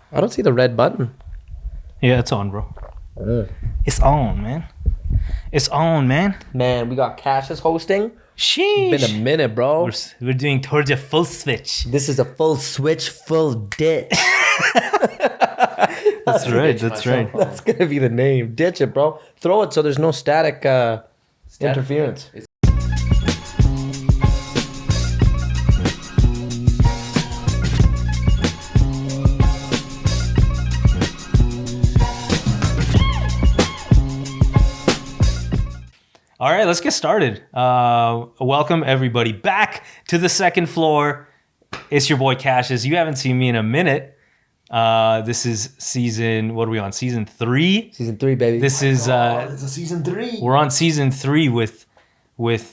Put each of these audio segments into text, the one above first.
I don't see the red button. Yeah, it's on, bro. It's on, man. It's on, man. Man, we got Qashus hosting. Sheesh. Been a minute, bro. We're doing towards a full switch. This is a full switch, full ditch. That's right. That's right. That's gonna be the name. Ditch it, bro. Throw it so there's no static interference. All right, let's get started. Welcome everybody back to the second floor. It's your boy Qashus. You haven't seen me in a minute. This is season. What are we on? Season 3. Season 3, baby. This is. It's a season 3. We're on season 3 with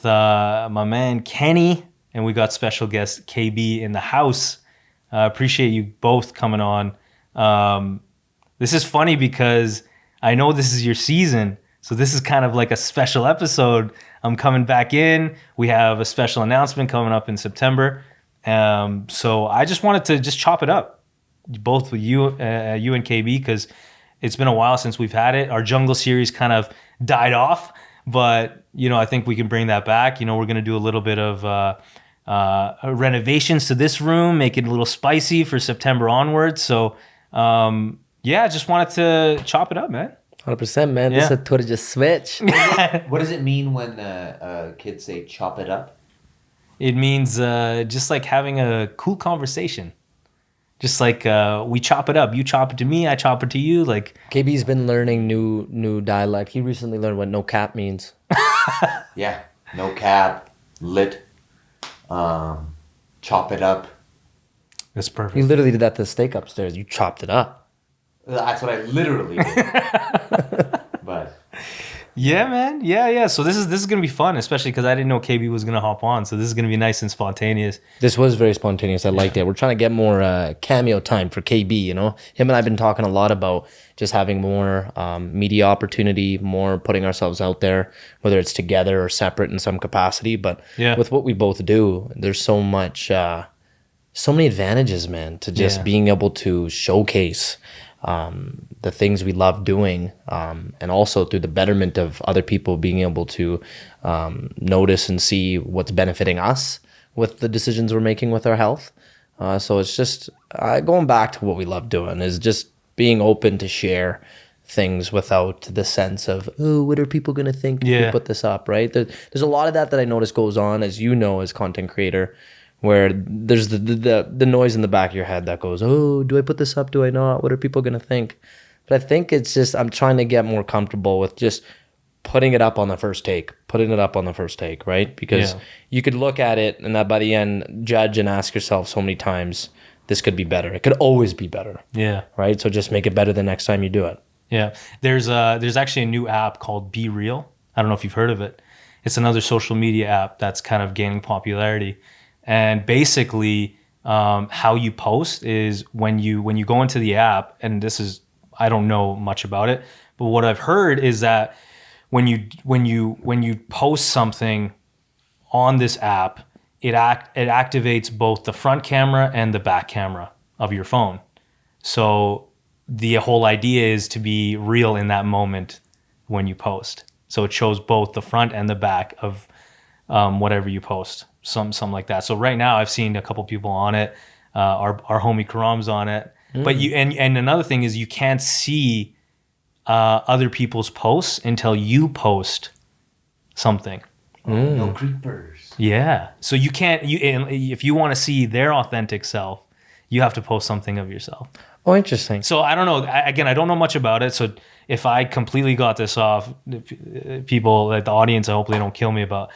my man Kenny, and we got special guest KB in the house. Appreciate you both coming on. This is funny because I know this is your season. So this is kind of like a special episode. I'm coming back in. We have a special announcement coming up in September. So I just wanted to just chop it up, both with you and KB, because it's been a while since we've had it. Our jungle series kind of died off, but I think we can bring that back. We're going to do a little bit of renovations to this room, make it a little spicy for September onwards. So just wanted to chop it up, man. 100%, man. This is a towards switch. What does it mean when kids say chop it up? It means just like having a cool conversation. Just like we chop it up. You chop it to me, I chop it to you. Like KB's been learning new dialect. He recently learned what no cap means. Yeah, no cap, lit, chop it up. That's perfect. He literally did that to the steak upstairs. You chopped it up. That's what I literally did. But yeah, man. Yeah. So this is gonna be fun, especially because I didn't know KB was gonna hop on. So this is gonna be nice and spontaneous. This was very spontaneous. I liked it. We're trying to get more cameo time for KB. Him and I've been talking a lot about just having more media opportunity, more putting ourselves out there, whether it's together or separate in some capacity. But with what we both do, there's so much, so many advantages, man, to just being able to showcase the things we love doing, and also through the betterment of other people being able to notice and see what's benefiting us with the decisions we're making with our health. So it's just going back to what we love doing is just being open to share things without the sense of, oh, what are people going to think if we put this up, right? There's a lot of that I notice goes on, as as content creator, where there's the noise in the back of your head that goes, oh, do I put this up? Do I not? What are people going to think? But I think it's just, I'm trying to get more comfortable with just putting it up on the first take, right? Because you could look at it and that by the end, judge and ask yourself so many times, this could be better. It could always be better. Yeah. Right? So just make it better the next time you do it. Yeah. There's actually a new app called Be Real. I don't know if you've heard of it. It's another social media app that's kind of gaining popularity. And basically, how you post is when you go into the app, and this is, I don't know much about it, but what I've heard is that when you post something on this app, it activates both the front camera and the back camera of your phone. So the whole idea is to be real in that moment when you post. So it shows both the front and the back of whatever you post. Something like that. So right now I've seen a couple people on it. Our homie Karam's on it. But you and another thing is you can't see other people's posts until you post something. No creepers. Yeah. So you can't. If you want to see their authentic self, you have to post something of yourself. Oh, interesting. So I don't know. I don't know much about it. So if I completely got this off, people like the audience, hopefully don't kill me about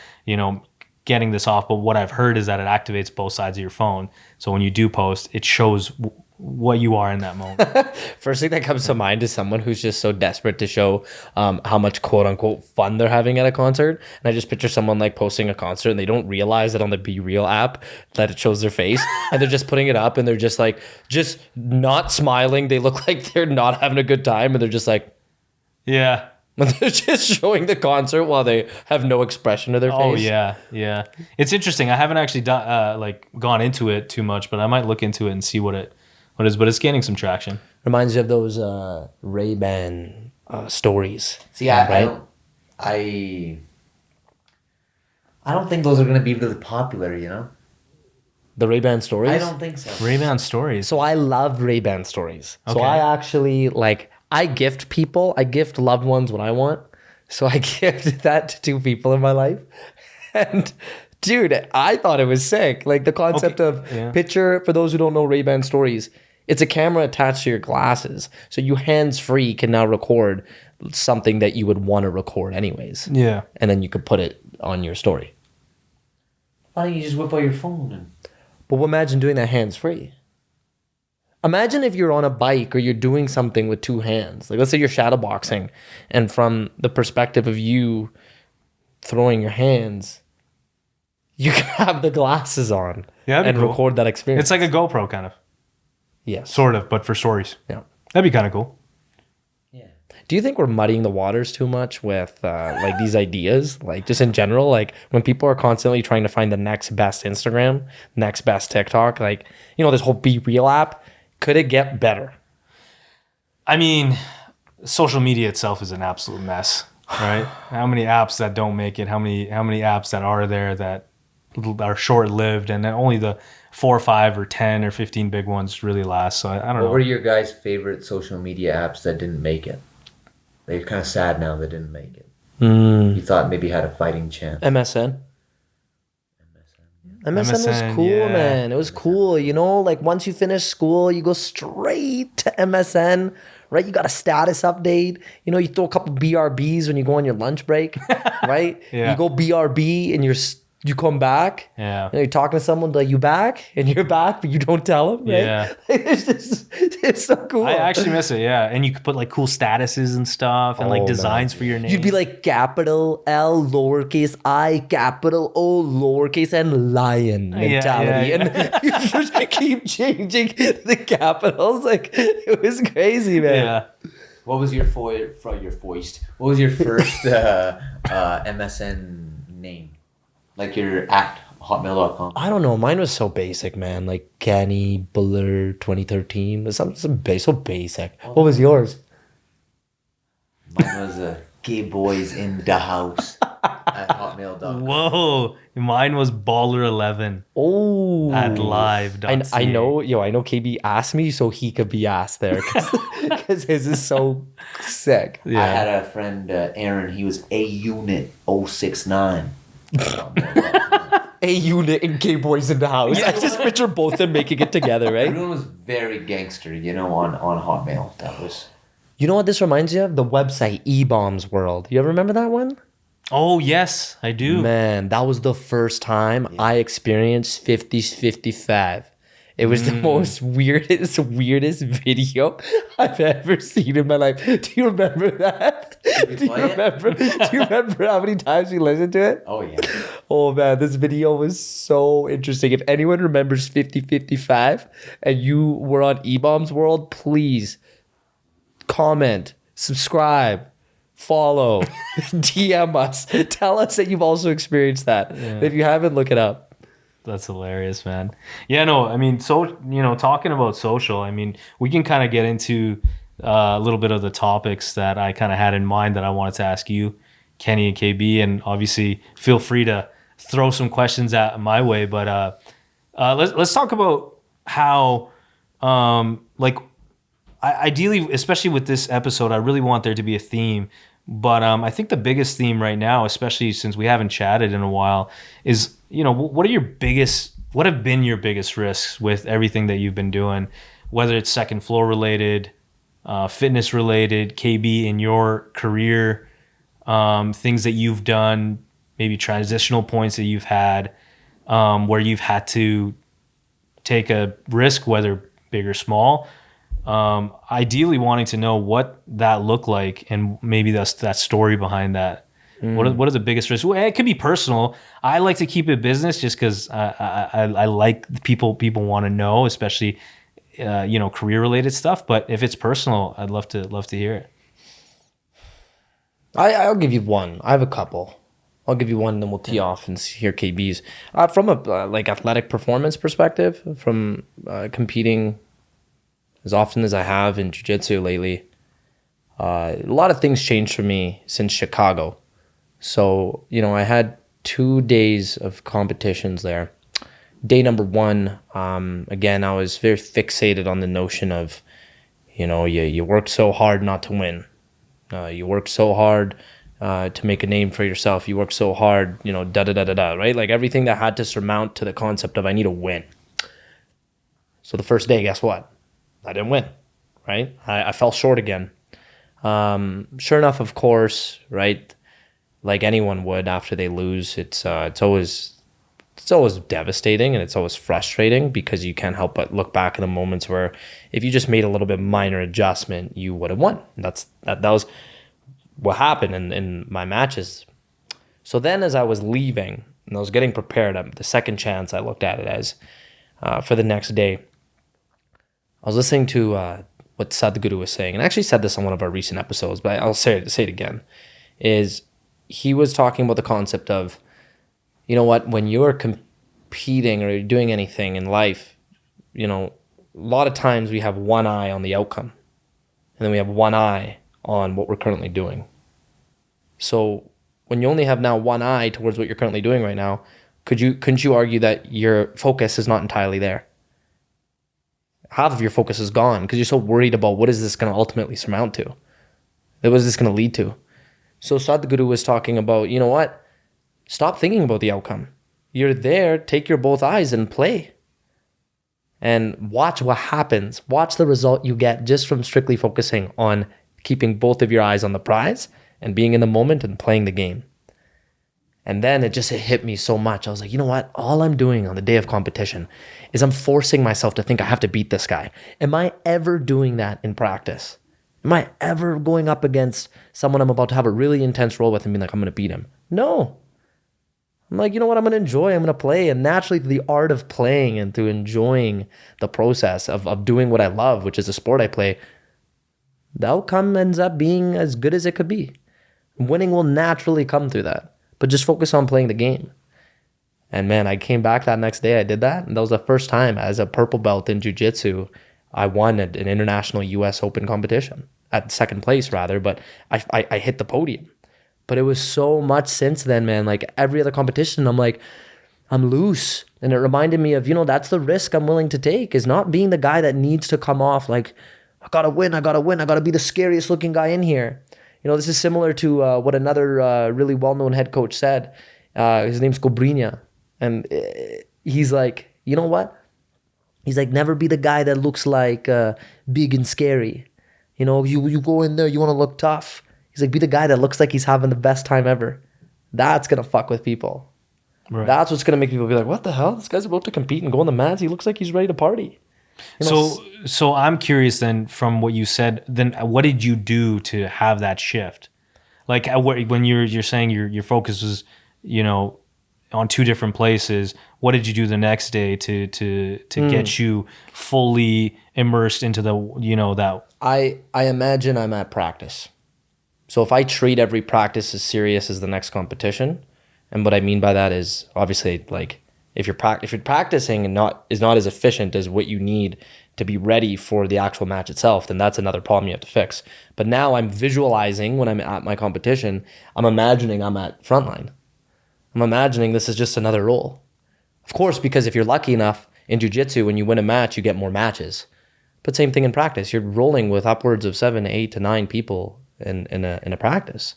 getting this off, but what I've heard is that it activates both sides of your phone. So when you do post, it shows what you are in that moment. First thing that comes to mind is someone who's just so desperate to show how much quote unquote fun they're having at a concert. And I just picture someone like posting a concert and they don't realize that on the Be Real app that it shows their face and they're just putting it up and they're just like, just not smiling. They look like they're not having a good time and they're just like, yeah. They're just showing the concert while they have no expression to their face. Oh yeah. It's interesting. I haven't actually gone into it too much, but I might look into it and see what it But it's gaining some traction. Reminds you of those Ray-Ban stories. See, I don't think those are going to be really popular, you know? The Ray-Ban stories? I don't think so. Ray-Ban stories. So I love Ray-Ban stories. So Okay. I actually I gift people, I gift loved ones what I want. So I gifted that to 2 people in my life. And dude, I thought it was sick. Like the concept of picture, for those who don't know Ray-Ban stories, it's a camera attached to your glasses. So you hands-free can now record something that you would want to record anyways. Yeah. And then you could put it on your story. Why don't you just whip out your phone and... But imagine doing that hands-free. Imagine if you're on a bike or you're doing something with 2 hands. Like let's say you're shadowboxing, and from the perspective of you throwing your hands, you can have the glasses on Yeah, and cool. record that experience. It's like a GoPro kind of. Yes. Sort of, but for stories. Yeah. That'd be kind of cool. Yeah. Do you think we're muddying the waters too much with like these ideas? Like just in general, like when people are constantly trying to find the next best Instagram, next best TikTok, like, you know, this whole Be Real app, could it get better? I mean, social media itself is an absolute mess, right? How many apps that don't make it? How many apps that are there that are short-lived, and then only the 4 or 5 or 10 or 15 big ones really last. So I don't know. What were your guys' favorite social media apps that didn't make it? They're kind of sad now they didn't make it. You thought maybe had a fighting chance. MSN. MSN was MSN, cool, yeah. man. It was cool. You know, like once you finish school, you go straight to MSN, right? You got a status update. You know, you throw a couple BRBs when you go on your lunch break, right? Yeah. You go BRB and you come back. Yeah. You know, you're talking to someone, like, you back? And you're back, but you don't tell them, right? Yeah. It's so cool. I actually miss it, yeah. And you could put like cool statuses and stuff and like Oh, designs for your name. You'd be like capital L, lowercase I, capital O, lowercase and lion mentality. yeah. And you just keep changing the capitals. Like, it was crazy, man. yeah. What was your first MSN name? Like your at hotmail.com. I don't know. Mine was so basic, man. Like Kenny Bhullar 2013. Something so basic. What was yours? Mine was gay boys in the house at hotmail.com. Whoa. Mine was Baller11 Oh. at live.ca. I know KB asked me so he could be asked there because his is so sick. Yeah. I had a friend, Aaron, he was A Unit 069. A unit and gay boys in the house. I just picture both of them making it together, right? Everyone was very gangster, you know, on Hotmail. That was... You know what this reminds you of? The website E-Bombs World. You ever remember that one? Oh, yes, I do. Man, that was the first time I experienced 50s 55. It was the most weirdest video I've ever seen in my life. Do you remember that? Do you remember how many times we listened to it? Oh, yeah. Oh man, this video was so interesting. If anyone remembers 50-55 and you were on E-Bombs World, please comment, subscribe, follow, DM us. Tell us that you've also experienced that. Yeah. If you haven't, look it up. That's hilarious, man. Yeah, no, I mean, so, you know, talking about social, I mean, we can kind of get into a little bit of the topics that I kind of had in mind that I wanted to ask you, Kenny and KB, and obviously feel free to throw some questions at my way. But let's talk about how, ideally, especially with this episode, I really want there to be a theme. But I think the biggest theme right now, especially since we haven't chatted in a while, is, you know, what have been your biggest risks with everything that you've been doing, whether it's second floor related, fitness related, KB in your career, things that you've done, maybe transitional points that you've had, where you've had to take a risk, whether big or small. Ideally wanting to know what that looked like and maybe that's that story behind that. What are the biggest risks? Well, it could be personal. I like to keep it business just because I like people want to know, especially career related stuff. But if it's personal, I'd love to hear it. I'll give you one. I have a couple. I'll give you one, and then we'll tee off and hear KB's. From a athletic performance perspective, from competing as often as I have in jiu-jitsu lately, a lot of things changed for me since Chicago. So, I had 2 days of competitions there. Day number one, again, I was very fixated on the notion of, you work so hard not to win. You work so hard to make a name for yourself. You work so hard, da-da-da-da-da, right? Like everything that had to surmount to the concept of I need to win. So the first day, guess what? I didn't win, right? I fell short again. Sure enough, of course, right? Like anyone would after they lose, it's always devastating and it's always frustrating because you can't help but look back in the moments where if you just made a little bit minor adjustment, you would have won. That was what happened in my matches. So then as I was leaving and I was getting prepared, the second chance I looked at it as for the next day, I was listening to what Sadhguru was saying, and I actually said this on one of our recent episodes, but I'll say it again, is he was talking about the concept of, you know what, when you're competing or you're doing anything in life, a lot of times we have one eye on the outcome and then we have one eye on what we're currently doing. So when you only have now one eye towards what you're currently doing right now, couldn't you argue that your focus is not entirely there? Half of your focus is gone because you're so worried about what is this going to ultimately surmount to? What is this going to lead to? So Sadhguru was talking about, you know what? Stop thinking about the outcome. You're there, take your both eyes and play. And watch what happens. Watch the result you get just from strictly focusing on keeping both of your eyes on the prize and being in the moment and playing the game. And then it hit me so much. I was like, you know what? All I'm doing on the day of competition is I'm forcing myself to think I have to beat this guy. Am I ever doing that in practice? Am I ever going up against someone I'm about to have a really intense role with and being like, I'm going to beat him? No. I'm like, you know what? I'm going to enjoy. I'm going to play. And naturally, the art of playing and through enjoying the process of doing what I love, which is the sport I play, the outcome ends up being as good as it could be. Winning will naturally come through that. But just focus on playing the game. And man, I came back that next day. I did that. And that was the first time as a purple belt in jiu-jitsu, I won an international US Open competition. At second place, rather. But I hit the podium. But it was so much since then, man. Like every other competition, I'm like, I'm loose. And it reminded me of, that's the risk I'm willing to take, is not being the guy that needs to come off like, I gotta win. I gotta be the scariest looking guy in here. This is similar to what another really well-known head coach said. His name's Cobrinha. And he's like, you know what? He's like, never be the guy that looks like big and scary. You go in there, you want to look tough. He's like, be the guy that looks like he's having the best time ever. That's going to fuck with people. Right. That's what's going to make people be like, what the hell? This guy's about to compete and go on the mats. He looks like he's ready to party. So I'm curious then, from what you said, then what did you do to have that shift? Like when you're saying your focus was, on two different places, what did you do the next day to get you fully immersed into the, that? I imagine I'm at practice. So if I treat every practice as serious as the next competition, and what I mean by that is obviously like if you're practicing and is not as efficient as what you need to be ready for the actual match itself, then that's another problem you have to fix. But now I'm visualizing when I'm at my competition, I'm imagining I'm at frontline. I'm imagining this is just another role. Of course, because if you're lucky enough in jiu-jitsu, when you win a match, you get more matches. But same thing in practice. You're rolling with upwards of 7 to 8 to 9 people in a practice.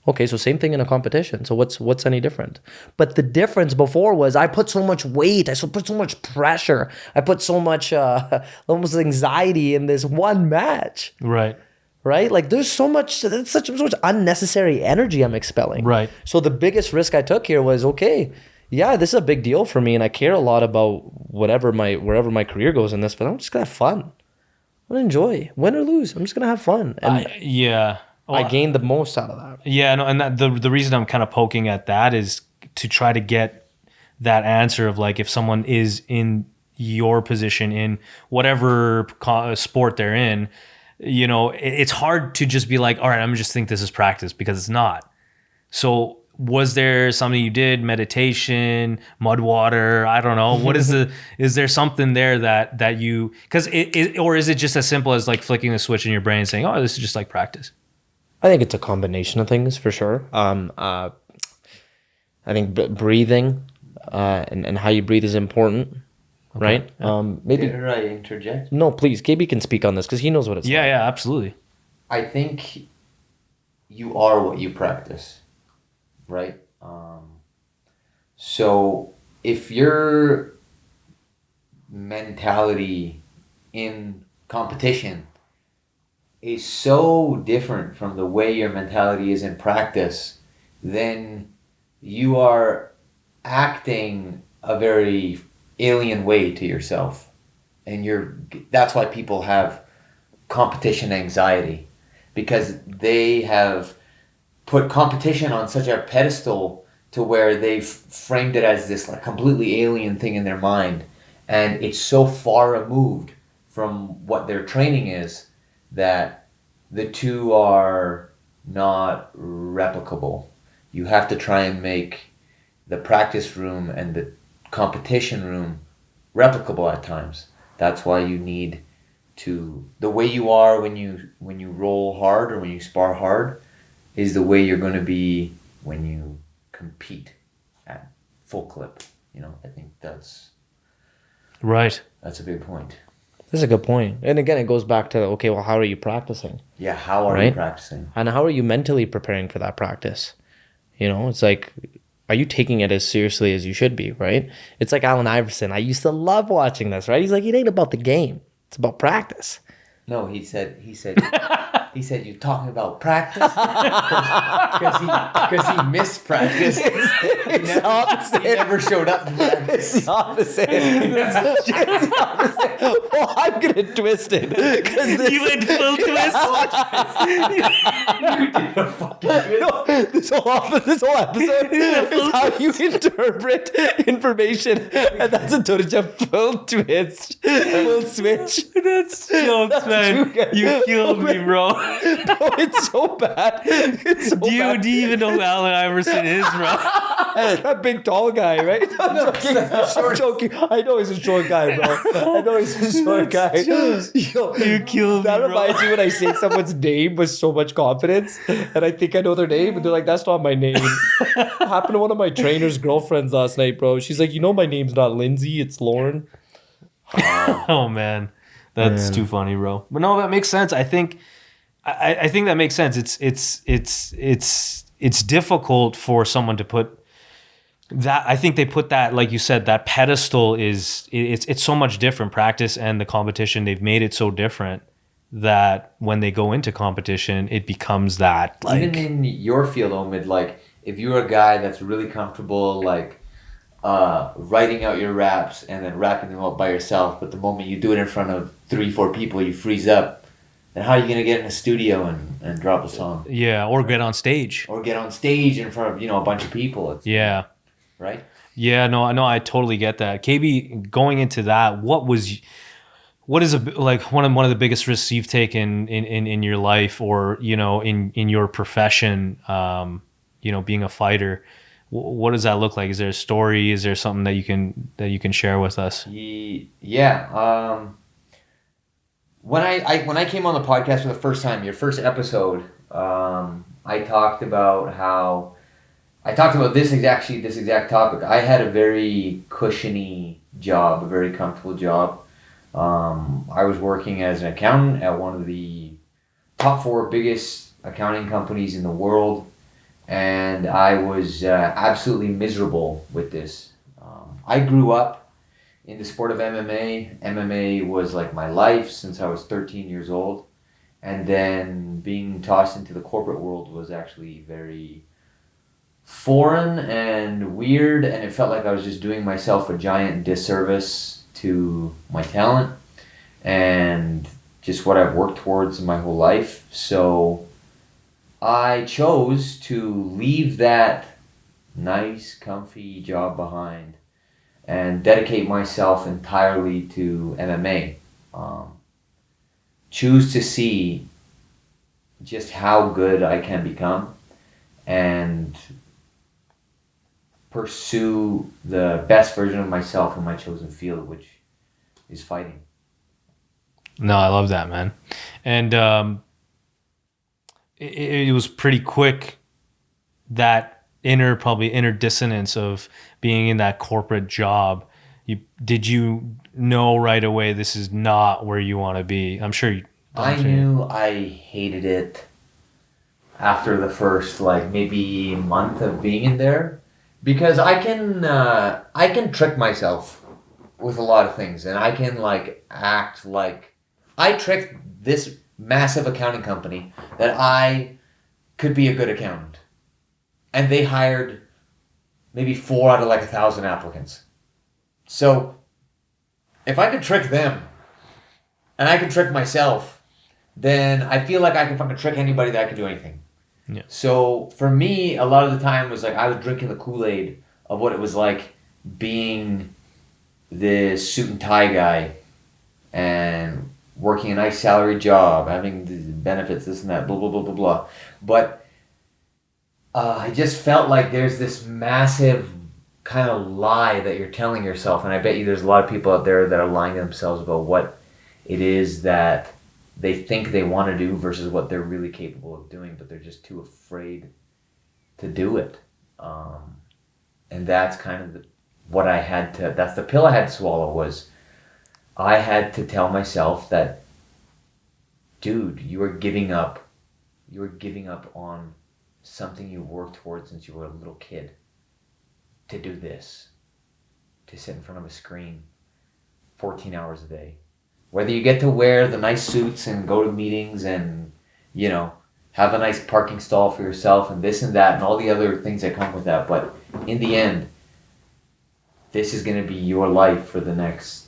Okay, so same thing in a competition. So what's any different? But the difference before was I put so much weight, I put so much pressure, I put so much almost anxiety in this one match. Right. Like there's so much unnecessary energy I'm expelling. Right. So the biggest risk I took here was, okay, yeah, this is a big deal for me and I care a lot about wherever my career goes in this, but I'm just gonna have fun. I'm gonna enjoy. Win or lose, I'm just gonna have fun. And I gained the most out of that. Yeah, no, and that, the reason I'm kind of poking at that is to try to get that answer of like if someone is in your position in whatever sport they're in, it's hard to just be like, all right, I'm just think this is practice, because it's not. So was there something you did, meditation, mud water? I don't know. What is is there something there that you, because or is it just as simple as like flicking the switch in your brain and saying, oh, this is just like practice? I think it's a combination of things for sure. I think breathing and how you breathe is important, right? Maybe. Did I interject? No, please. KB can speak on this because he knows what it's like. Yeah, absolutely. I think you are what you practice, right? So if your mentality in competition is so different from the way your mentality is in practice, then you are acting a very alien way to yourself. And that's why people have competition anxiety, because they have put competition on such a pedestal to where they've framed it as this like completely alien thing in their mind, and it's so far removed from what their training is that the two are not replicable. You have to try and make the practice room and the competition room replicable at times. That's why you need to, the way you are when you roll hard or when you spar hard is the way you're going to be when you compete at full clip. I think that's Right. a big point. That's a good point. And again, it goes back to, okay, well, how are you practicing? Yeah, how are you practicing? And how are you mentally preparing for that practice? It's like, are you taking it as seriously as you should be, right? It's like Allen Iverson. I used to love watching this, right? He's like, it ain't about the game. It's about practice. No, he said, you're talking about practice? Because he missed practice. It's the opposite. He never showed up to practice. It's the opposite. It's the opposite. Well, I'm going to twist it. You went full twist. This whole episode is how you interpret information. And that's a total full twist. Full switch. That's jokes, man. You killed me, bro. Bro, it's so bad. It's so Do you even know who Allen Iverson is, bro? That big tall guy, right? I'm joking. I know he's a short guy, bro. I know he's a short guy. Yo, You killed me, that bro. reminds me when I say someone's name with so much confidence, and I think I know their name, and they're like, "That's not my name." Happened to one of my trainer's girlfriends last night, bro. She's like, my name's not Lindsay, it's Lauren. Oh man, that's too funny, bro. But no, that makes sense. I think that makes sense. It's difficult for someone to put that. I think they put that, like you said, that pedestal it's so much different. Practice and the competition, they've made it so different that when they go into competition, it becomes that like. Even in your field, Omid, like if you're a guy that's really comfortable, like writing out your raps and then rapping them out by yourself, but the moment you do it in front of 3-4 people, you freeze up. Then how are you gonna get in a studio and drop a song? Yeah, or get on stage. Or get on stage in front of a bunch of people. Yeah. Right. Yeah. No, I totally get that. KB, going into that, what is one of the biggest risks you've taken in your life, or in your profession? Being a fighter. What does that look like? Is there a story? Is there something that you can share with us? Yeah. When I came on the podcast for the first time, your first episode, I talked about this exact topic. I had a very cushiony job, a very comfortable job. I was working as an accountant at one of the top 4 biggest accounting companies in the world. And I was absolutely miserable with this. I grew up in the sport of MMA. MMA was like my life since I was 13 years old. And then being tossed into the corporate world was actually very foreign and weird. And it felt like I was just doing myself a giant disservice to my talent and just what I've worked towards my whole life. So I chose to leave that nice, comfy job behind and dedicate myself entirely to MMA. Choose to see just how good I can become and pursue the best version of myself in my chosen field, which is fighting. No, I love that, man. And it was pretty quick, that inner dissonance of being in that corporate job. Did you know right away this is not where you want to be? I'm sure you. I knew I hated it after the first like maybe month of being in there, because I can trick myself with a lot of things, and I can like act like I tricked this massive accounting company that I could be a good accountant, and they hired maybe 4 out of like 1,000 applicants. So if I could trick them and I can trick myself, then I feel like I can fucking trick anybody that I can do anything. Yeah. So for me, a lot of the time was like I was drinking the Kool-Aid of what it was like being this suit and tie guy and working a nice salary job, having the benefits, this and that, blah, blah, blah, blah, blah. But I just felt like there's this massive kind of lie that you're telling yourself, and I bet you there's a lot of people out there that are lying to themselves about what it is that they think they want to do versus what they're really capable of doing, but they're just too afraid to do it. And that's kind of that's the pill I had to swallow, was I had to tell myself that, dude, you are giving up on something you worked towards since you were a little kid, to do this, to sit in front of a screen 14 hours a day. Whether you get to wear the nice suits and go to meetings and, you know, have a nice parking stall for yourself and this and that and all the other things that come with that. But in the end, this is going to be your life for the next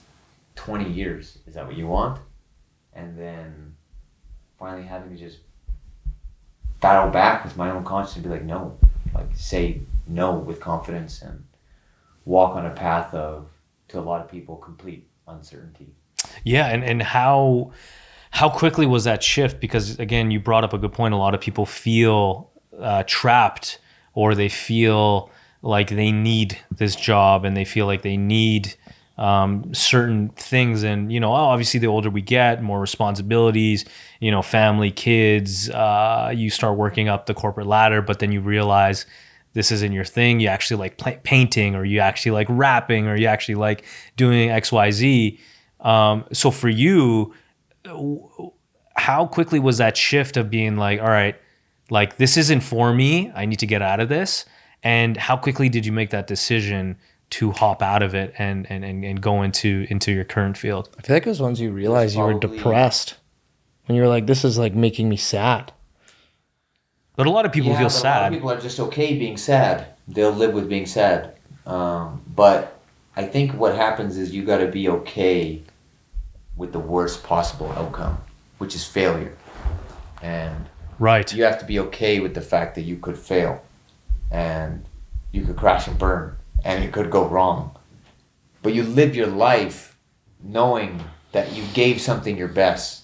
20 years. Is that what you want? And then finally having to just battle back with my own conscience and be like, no. Like, say no with confidence and walk on a path of, to a lot of people, complete uncertainty. Yeah, and how quickly was that shift? Because again, you brought up a good point. A lot of people feel trapped, or they feel like they need this job, and they feel like they need certain things. And obviously, the older we get, more responsibilities. Family, kids. You start working up the corporate ladder, but then you realize this isn't your thing. You actually like painting, or you actually like rapping, or you actually like doing X, Y, Z. So for you, how quickly was that shift of being like, all right, like this isn't for me, I need to get out of this? And how quickly did you make that decision to hop out of it and go into your current field? I feel like it was once you realized you were depressed, when you were like, this is like making me sad. But a lot of people feel sad. A lot of people are just okay being sad. They'll live with being sad. But I think what happens is you got to be okay with the worst possible outcome, which is failure. And right, you have to be okay with the fact that you could fail, and you could crash and burn, and it could go wrong. But you live your life knowing that you gave something your best.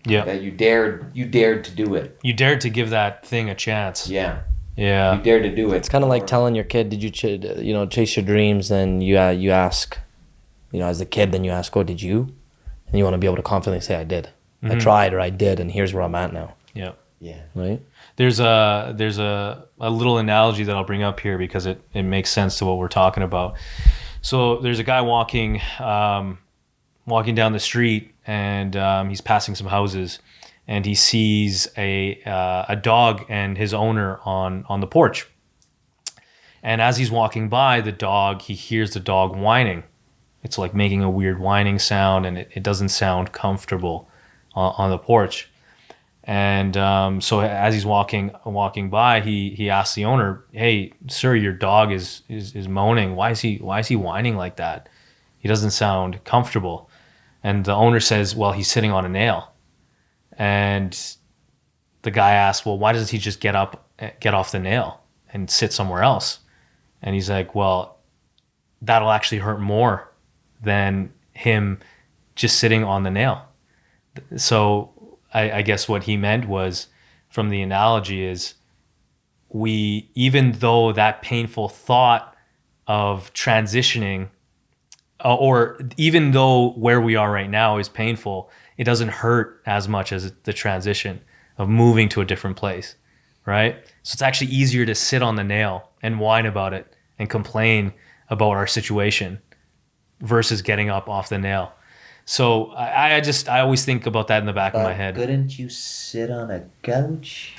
Yeah. That you dared to do it. You dared to give that thing a chance. Yeah. Yeah. You dared to do it. It's kind of like telling your kid, did you chase your dreams? Then you ask, as a kid, then you ask, oh, did you? And you want to be able to confidently say, I did. Mm-hmm. I tried, or I did, and here's where I'm at now. Yeah. Yeah. Right? There's a little analogy that I'll bring up here because it makes sense to what we're talking about. So there's a guy walking down the street, and he's passing some houses, and he sees a dog and his owner on the porch. And as he's walking by he hears the dog whining. It's like making a weird whining sound, and it doesn't sound comfortable on the porch. And so as he's walking by, he asks the owner, "Hey, sir, your dog is moaning. Why is he whining like that? He doesn't sound comfortable." And the owner says, "Well, he's sitting on a nail." And the guy asks, "Well, why doesn't he just get off the nail and sit somewhere else?" And he's like, "Well, that'll actually hurt more than him just sitting on the nail." So I guess what he meant was, from the analogy, is even though that painful thought of transitioning, or even though where we are right now is painful, it doesn't hurt as much as the transition of moving to a different place, right? So it's actually easier to sit on the nail and whine about it and complain about our situation versus getting up off the nail. So I always think about that in the back of my head. Couldn't you sit on a couch?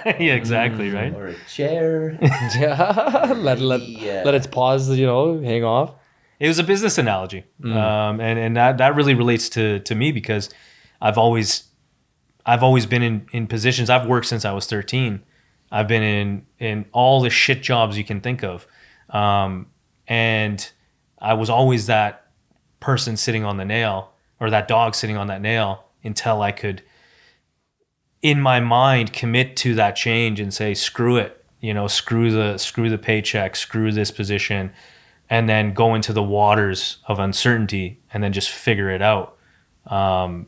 Yeah, exactly, right? Or a chair? Yeah, let its pause, hang off. It was a business analogy, and that really relates to me because I've always been in positions. I've worked since I was 13. I've been in all the shit jobs you can think of, and I was always that person sitting on the nail, or that dog sitting on that nail, until I could, in my mind, commit to that change and say, screw it, screw the paycheck, screw this position, and then go into the waters of uncertainty and then just figure it out. And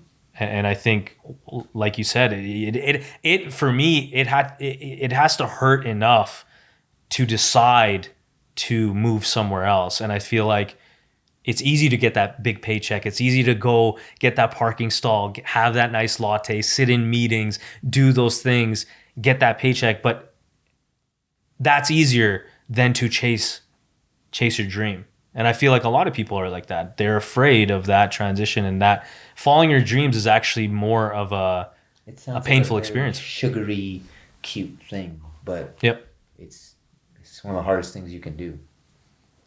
I think, like you said, it for me, it has to hurt enough to decide to move somewhere else. And I feel like it's easy to get that big paycheck. It's easy to go get that parking stall, have that nice latte, sit in meetings, do those things, get that paycheck. But that's easier than to chase your dream. And I feel like a lot of people are like that. They're afraid of that transition, and that following your dreams is actually more of a painful experience. Sugary, cute thing, but yep, it's one of the hardest things you can do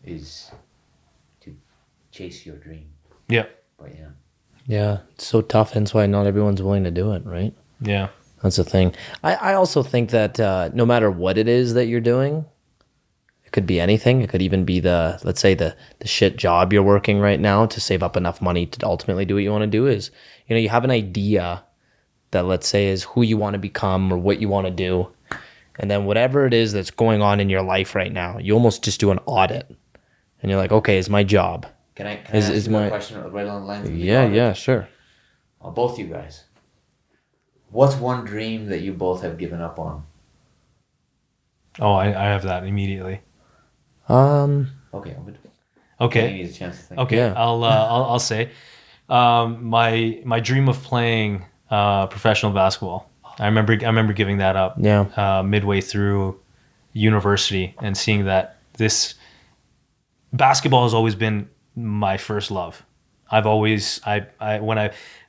is to chase your dream. Yep. But yeah. Yeah, it's so tough, and that's why not everyone's willing to do it, right? Yeah. That's the thing. I also think that no matter what it is that you're doing, it could be anything. It could even be let's say the shit job you're working right now to save up enough money to ultimately do what you want to do. Is, you have an idea that, let's say, is who you want to become or what you want to do. And then whatever it is that's going on in your life right now, you almost just do an audit. And you're like, okay, is my job. Can I ask you a question right on the lines of the Yeah, sure. Both you guys. What's one dream that you both have given up on? Oh, I have that immediately. Okay, I'm good. Okay. I need a chance to think. Okay, Yeah. I'll say, my dream of playing professional basketball. I remember giving that up. Yeah. Midway through university, and seeing that this basketball has always been my first love. I've always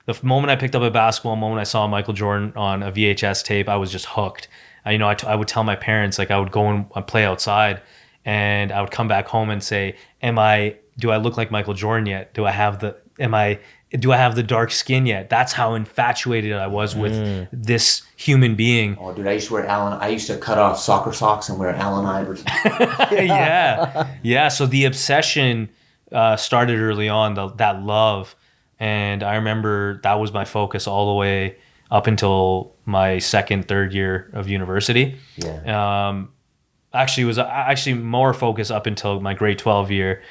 the moment I picked up a basketball, the moment I saw Michael Jordan on a VHS tape, I was just hooked. I would tell my parents, like, I would go and play outside, and I would come back home and say, do I look like Michael Jordan yet? Do I have the dark skin yet? That's how infatuated I was with this human being. Oh, dude, I used to cut off soccer socks and wear Allen Iverson. Yeah. So the obsession started early on, that love. And I remember that was my focus all the way up until my third year of university. Yeah. Actually, was more focused up until my grade 12 year.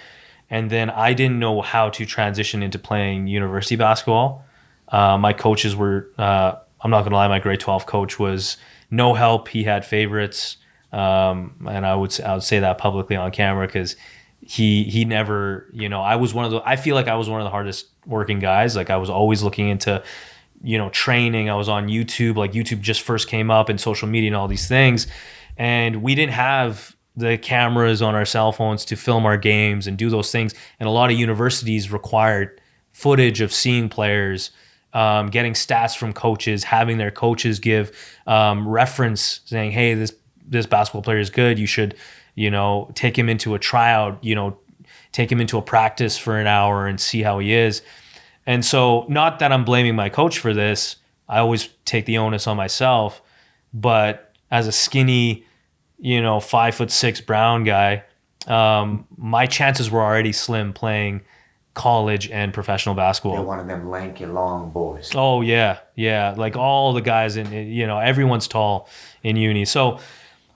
And then I didn't know how to transition into playing university basketball. My coaches were, I'm not going to lie, my grade 12 coach was no help. He had favorites. And I would say that publicly on camera, because he never, I feel like I was one of the hardest working guys. Like, I was always looking into, training. I was on YouTube, like YouTube just first came up, and social media and all these things. And we didn't have the cameras on our cell phones to film our games and do those things. And a lot of universities required footage of seeing players, getting stats from coaches, having their coaches give reference, saying, hey, this basketball player is good. You should, take him into a tryout, take him into a practice for an hour and see how he is. And so, not that I'm blaming my coach for this, I always take the onus on myself, but as a skinny, 5'6" brown guy, my chances were already slim playing college and professional basketball. You're one of them lanky, long boys. Oh yeah. Like all the guys in, everyone's tall in uni. So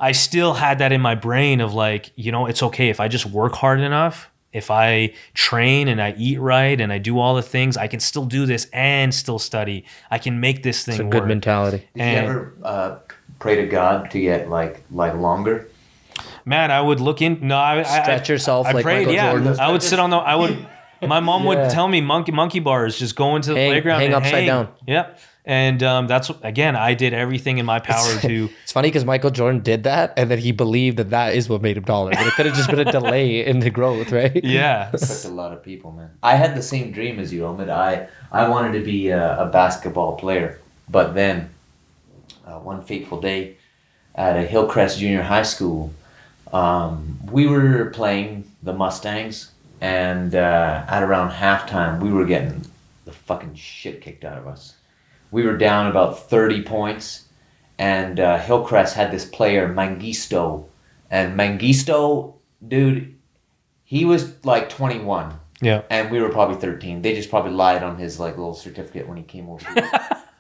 I still had that in my brain of like, it's okay if I just work hard enough, if I train and I eat right and I do all the things, I can still do this and still study. I can make this thing It's a work. good mentality. Did you ever pray to God to get like longer? Man, I would look in. No, I Stretch yourself I like prayed. Michael Yeah, Jordan. I would sit on the. I would. My mom Yeah. would tell me monkey bars. Just go into the playground hang and upside down. Yep. And that's again, I did everything in my power to. It's funny because Michael Jordan did that, and then he believed that that is what made him taller. But it could have just been a delay in the growth, right? Yeah. Affects a lot of people, man. I had the same dream as you, Omid. I wanted to be a basketball player, but then one fateful day at a Hillcrest Junior High School, we were playing the Mustangs, and at around halftime, we were getting the fucking shit kicked out of us. We were down about 30 points, and Hillcrest had this player, Mengistu. And Mengistu, dude, he was like 21. Yeah. And we were probably 13. They just probably lied on his like little certificate when he came over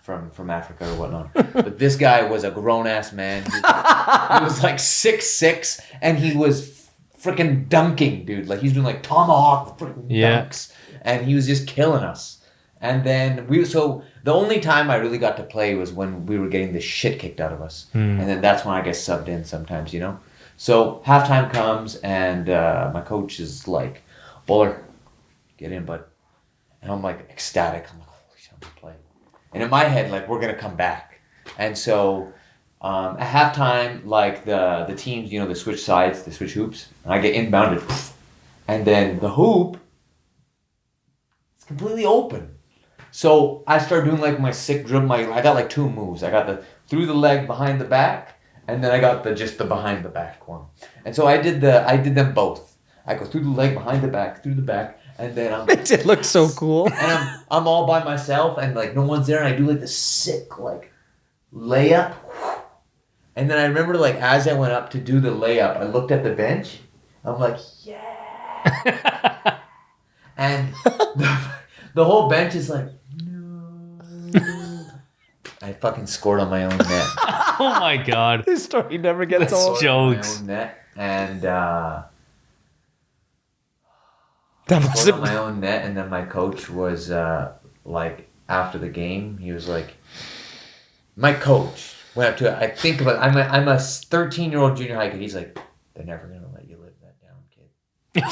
from Africa or whatnot. But this guy was a grown-ass man. He was like 6'6", and he was freaking dunking, dude. Like, he's doing like tomahawk freaking dunks. And he was just killing us. And then so the only time I really got to play was when we were getting the shit kicked out of us. And then that's when I get subbed in sometimes, you know? So halftime comes, and my coach is like, Bhullar, get in, bud. And I'm like ecstatic. I'm like, holy shit, I'm gonna play. And in my head, like, we're gonna come back. And so at halftime, like the teams, you know, they switch sides, they switch hoops, and I get inbounded. And then the hoop, it's completely open. So I start doing like my sick dribble. I got like two moves. I got the through the leg, behind the back, and then I got the behind the back one. And so I did them both. I go through the leg, behind the back, through the back, and then I'm. It looks so cool. And I'm all by myself, and like no one's there, and I do like this sick like layup. And then I remember like as I went up to do the layup, I looked at the bench. I'm like, yeah. And the whole bench is like, no. I fucking scored on my own net. Oh my god. This story never gets old. Jokes. My own net, and That must scored on have my own net, and then my coach was like after the game, he was like, my coach went up to it. I think about I'm a 13-year-old junior high kid. He's like, they're never gonna let you live that down, kid.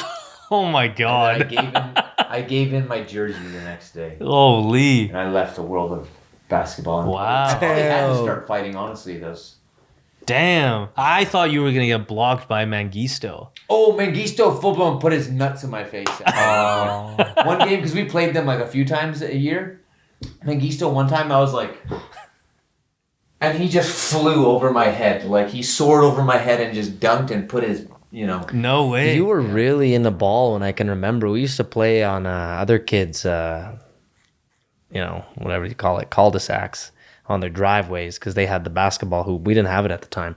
Oh my And god. I gave in my jersey the next day, Holy. and I left the world of basketball. And Wow. I probably had to Damn. start fighting. Honestly, those. Damn. I thought you were gonna get blocked by Mengistu. Oh, Mengistu full blown put his nuts in my face. Oh. One game, because we played them like a few times a year. Mengistu, one time I was like, and he just flew over my head. Like, he soared over my head and just dunked and put his, you know. No way. You were really in the ball when I can remember. We used to play on other kids, whatever you call it, cul-de-sacs on their driveways because they had the basketball hoop. We didn't have it at the time.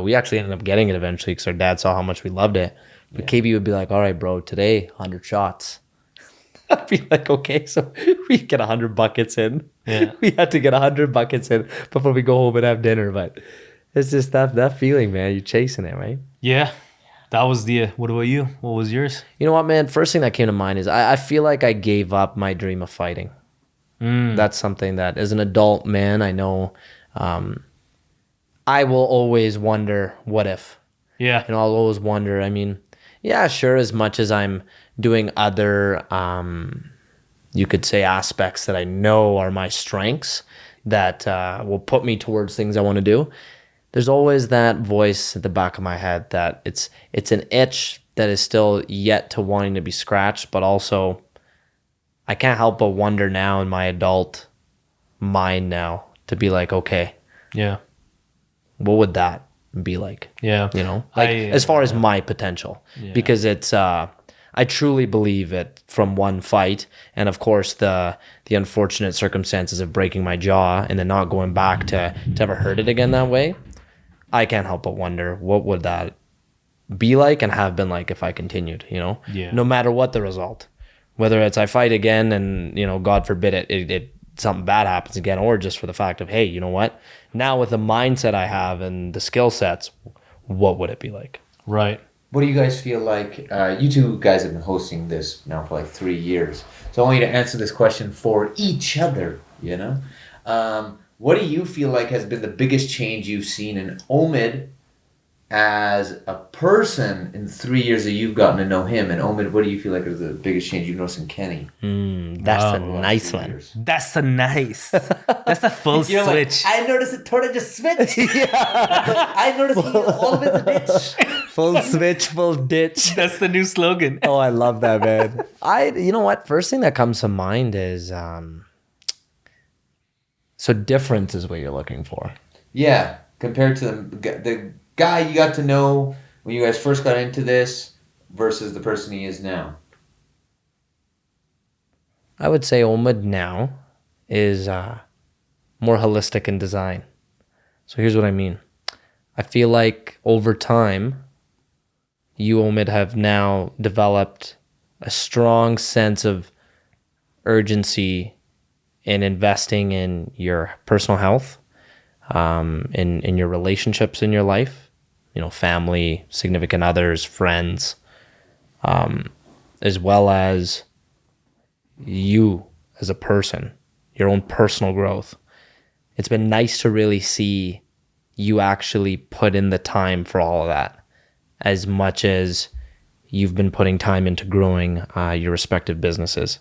We actually ended up getting it eventually because our dad saw how much we loved it. But KB would be like, all right, bro, today, 100 shots. I'd be like, okay, so we get 100 buckets in. Yeah. We had to get 100 buckets in before we go home and have dinner. But it's just that feeling, man. You're chasing it, right? Yeah. That was what about you? What was yours? You know what, man? First thing that came to mind is I feel like I gave up my dream of fighting. That's something that, as an adult man, I know I will always wonder, what if? Yeah. And I'll always wonder, I mean, yeah, sure, as much as I'm doing other, you could say, aspects that I know are my strengths that will put me towards things I want to do, there's always that voice at the back of my head that it's an itch that is still yet to wanting to be scratched, but also I can't help but wonder now in my adult mind now to be like, okay, Yeah. what would that be like? Yeah. You know, like as far as my potential, because it's I truly believe it from one fight, and of course the unfortunate circumstances of breaking my jaw and then not going back to ever hurt it again that way. I can't help but wonder what would that be like and have been like if I continued, you know, no matter what the result, whether it's I fight again and, you know, God forbid it something bad happens again, or just for the fact of, hey, you know what, now with the mindset I have and the skill sets, what would it be like? Right. what do you guys feel like? You two guys have been hosting this now for like 3 years. So I want you to answer this question for each other, you know? What do you feel like has been the biggest change you've seen in Omid as a person in 3 years that you've gotten to know him? And Omid, what do you feel like is the biggest change you've noticed in Kenny? That's a nice one. That's a nice. That's a full You know, like, switch. I noticed it totally just switched. I noticed all of it's a ditch. Full switch, full ditch. That's the new slogan. Oh, I love that, man. You know what? First thing that comes to mind is, so difference is what you're looking for. Yeah, compared to the guy you got to know when you guys first got into this versus the person he is now. I would say Omid now is more holistic in design. So here's what I mean. I feel like over time, you, Omid, have now developed a strong sense of urgency in investing in your personal health, in your relationships in your life, family, significant others, friends, as well as you as a person, your own personal growth. It's been nice to really see you actually put in the time for all of that, as much as you've been putting time into growing your respective businesses.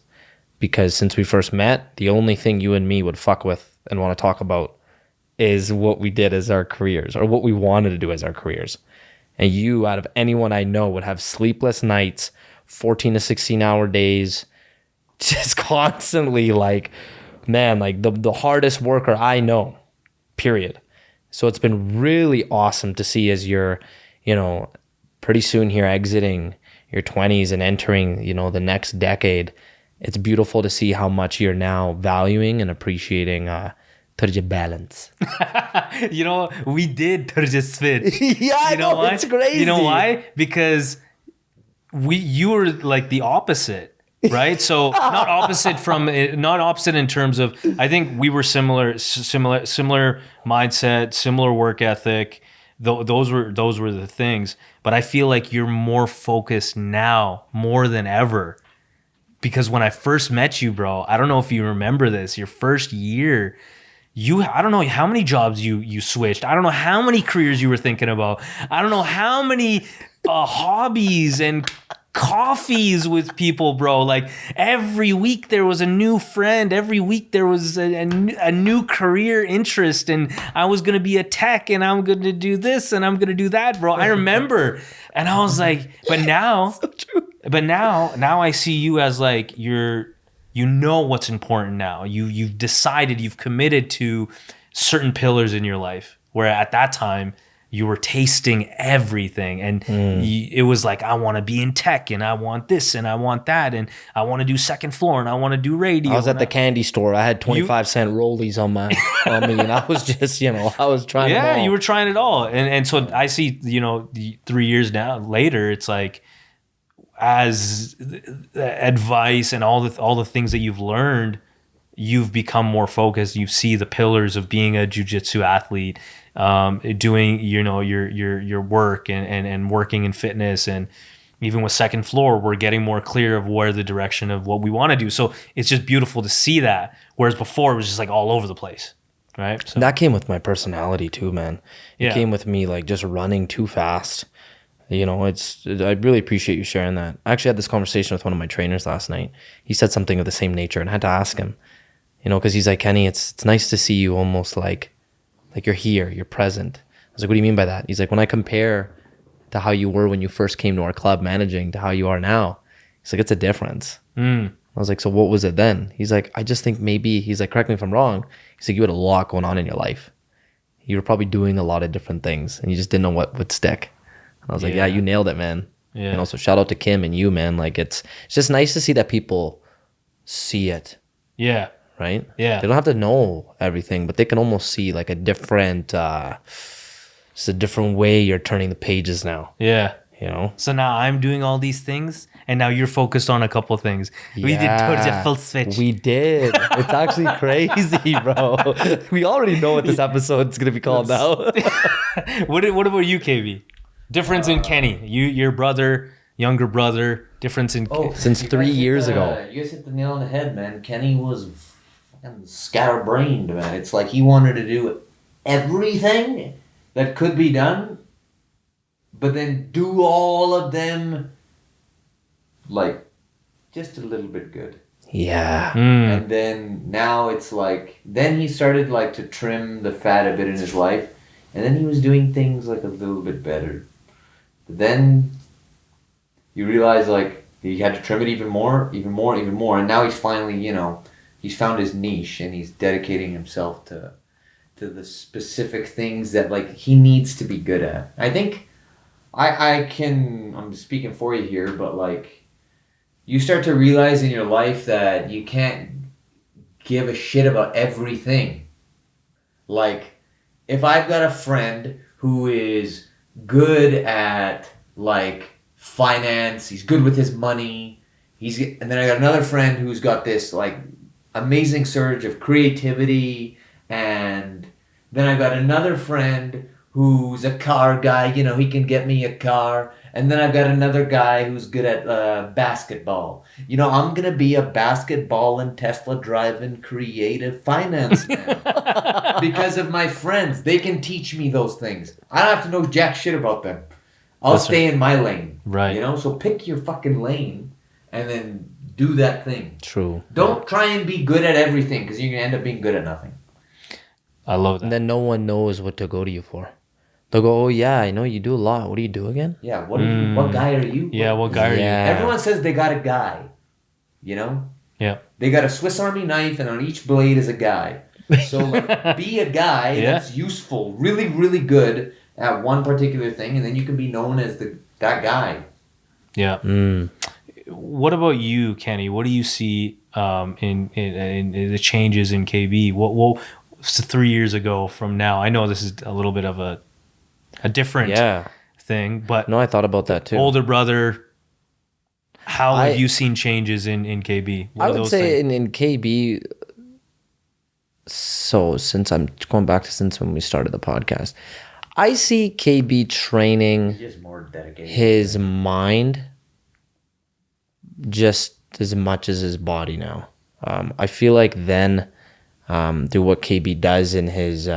Because since we first met, the only thing you and me would fuck with and want to talk about is what we did as our careers, or what we wanted to do as our careers. And you, out of anyone I know, would have sleepless nights, 14 to 16 hour days, just constantly like the hardest worker I know, period. So it's been really awesome to see as you're, pretty soon here exiting your 20s and entering, the next decade. It's beautiful to see how much you're now valuing and appreciating Turja balance. We did Turja switch. Yeah, I know, it's crazy. You know why? Because you were like the opposite, right? So not opposite in terms of, I think we were similar mindset, similar work ethic. Those were the things. But I feel like you're more focused now more than ever. Because when I first met you, bro, I don't know if you remember this, your first year, I don't know how many jobs you switched. I don't know how many careers you were thinking about. I don't know how many hobbies and coffees with people, bro. Like every week there was a new friend. Every week there was a new career interest, and I was going to be a tech, and I'm going to do this, and I'm going to do that, bro. I remember. And I was like, but now... So true. But now I see you as like you know what's important now. You've decided, you've committed to certain pillars in your life, where at that time you were tasting everything, and it was like, I want to be in tech, and I want this, and I want that, and I want to do second floor, and I want to do radio. I was at the candy store. I had 25-cent rollies on me, and I was just, I was trying. Yeah, you were trying it all, and so I see, the 3 years now later, it's like, as advice and all the things that you've learned, you've become more focused. You see the pillars of being a jiu-jitsu athlete, doing your work and working in fitness, and even with second floor, we're getting more clear of where the direction of what we want to do. So it's just beautiful to see that. Whereas before it was just like all over the place, right? So that came with my personality too, man. It came with me like just running too fast. I really appreciate you sharing that. I actually had this conversation with one of my trainers last night. He said something of the same nature, and I had to ask him, because he's like, Kenny, it's nice to see you almost like you're here, you're present. I was like, what do you mean by that? He's like, when I compare to how you were when you first came to our club managing to how you are now, he's like, it's a difference. I was like, so what was it then? He's like, I just think maybe, he's like, correct me if I'm wrong. He's like, you had a lot going on in your life. You were probably doing a lot of different things, and you just didn't know what would stick. I was like, yeah, you nailed it, man. Yeah. And also shout out to Kim and you, man. Like it's just nice to see that people see it. Yeah. Right? Yeah. They don't have to know everything, but they can almost see like a different, just a different way you're turning the pages now. Yeah. So now I'm doing all these things, and now you're focused on a couple of things. Yeah, we did towards a full switch. We did. It's actually crazy, bro. We already know what this episode's going to be called now. What about you, KB? Difference in Kenny. Your brother, younger brother. Difference in. Since 3 years ago. You guys hit the nail on the head, man. Kenny was fucking scatterbrained, man. It's like he wanted to do everything that could be done, but then do all of them like just a little bit good. Yeah. And then now it's like, then he started like to trim the fat a bit in his life, and then he was doing things like a little bit better. But then you realize like he had to trim it even more, and now he's finally, he's found his niche, and he's dedicating himself to the specific things that like he needs to be good at. I think I'm speaking for you here, but like you start to realize in your life that you can't give a shit about everything. Like if I've got a friend who is good at like finance, he's good with his money, and then I got another friend who's got this like amazing surge of creativity, and then I've got another friend who's a car guy, he can get me a car. And then I've got another guy who's good at basketball. I'm going to be a basketball and Tesla driving creative finance man because of my friends. They can teach me those things. I don't have to know jack shit about them. I'll stay in my lane. Right. So pick your fucking lane and then do that thing. True. Don't try and be good at everything because you're going to end up being good at nothing. I love that. And then no one knows what to go to you for. They'll go, oh yeah, I know you do a lot. What do you do again? Yeah, what guy are you? Yeah, what guy are you? Everyone says they got a guy, Yeah. They got a Swiss Army knife, and on each blade is a guy. So like, be a guy that's useful, really, really good at one particular thing, and then you can be known as that guy. Yeah. What about you, Kenny? What do you see in the changes in KB? What 3 years ago from now? I know this is a little bit of a different thing, but no, I thought about that too. Older brother, how have you seen changes in KB? I would say in KB, so since I'm going back to since when we started the podcast, I see KB training Just more dedicated. his mind just as much as his body now. I feel like then through what KB does in his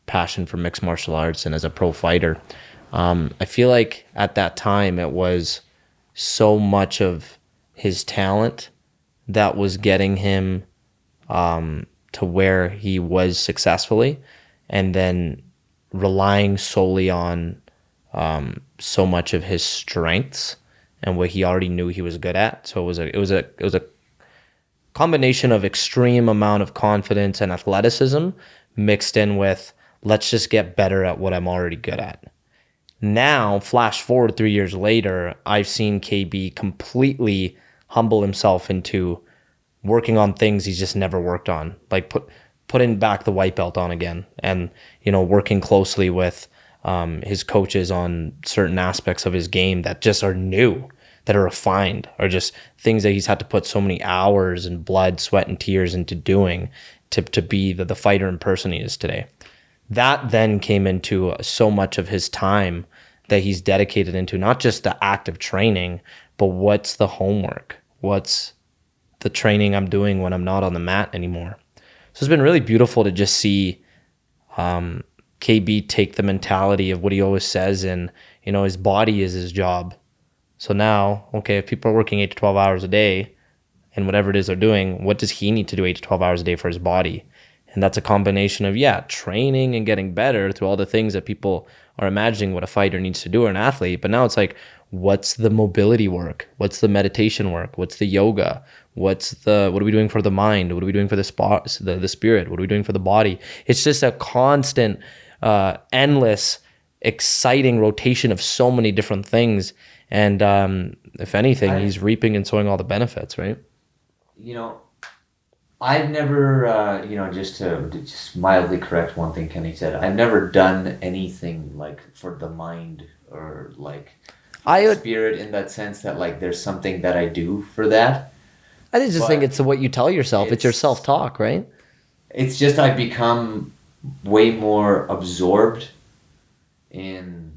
passion for mixed martial arts and as a pro fighter, I feel like at that time it was so much of his talent that was getting him to where he was successfully, and then relying solely on so much of his strengths and what he already knew he was good at. So it was a combination of extreme amount of confidence and athleticism mixed in with let's just get better at what I'm already good at. Now, flash forward 3 years later, I've seen KB completely humble himself into working on things he's just never worked on, like putting back the white belt on again, and working closely with his coaches on certain aspects of his game that just are new, that are refined, or just things that he's had to put so many hours and blood, sweat, and tears into doing to be the fighter and person he is today. That then came into so much of his time that he's dedicated into not just the active training, but what's the homework? What's the training I'm doing when I'm not on the mat anymore? So it's been really beautiful to just see KB take the mentality of what he always says, and his body is his job. So now, okay, if people are working 8 to 12 hours a day and whatever it is they're doing, what does he need to do 8 to 12 hours a day for his body? And that's a combination of, training and getting better through all the things that people are imagining what a fighter needs to do or an athlete. But now it's like, what's the mobility work? What's the meditation work? What's the yoga? What are we doing for the mind? What are we doing for the spirit? What are we doing for the body? It's just a constant, endless, exciting rotation of so many different things. And if anything, he's reaping and sowing all the benefits, right? I've never, just to mildly correct one thing Kenny said, I've never done anything like for the mind or like spirit in that sense that like there's something that I do for that. I just think it's what you tell yourself. It's your self-talk, right? It's just I've become way more absorbed in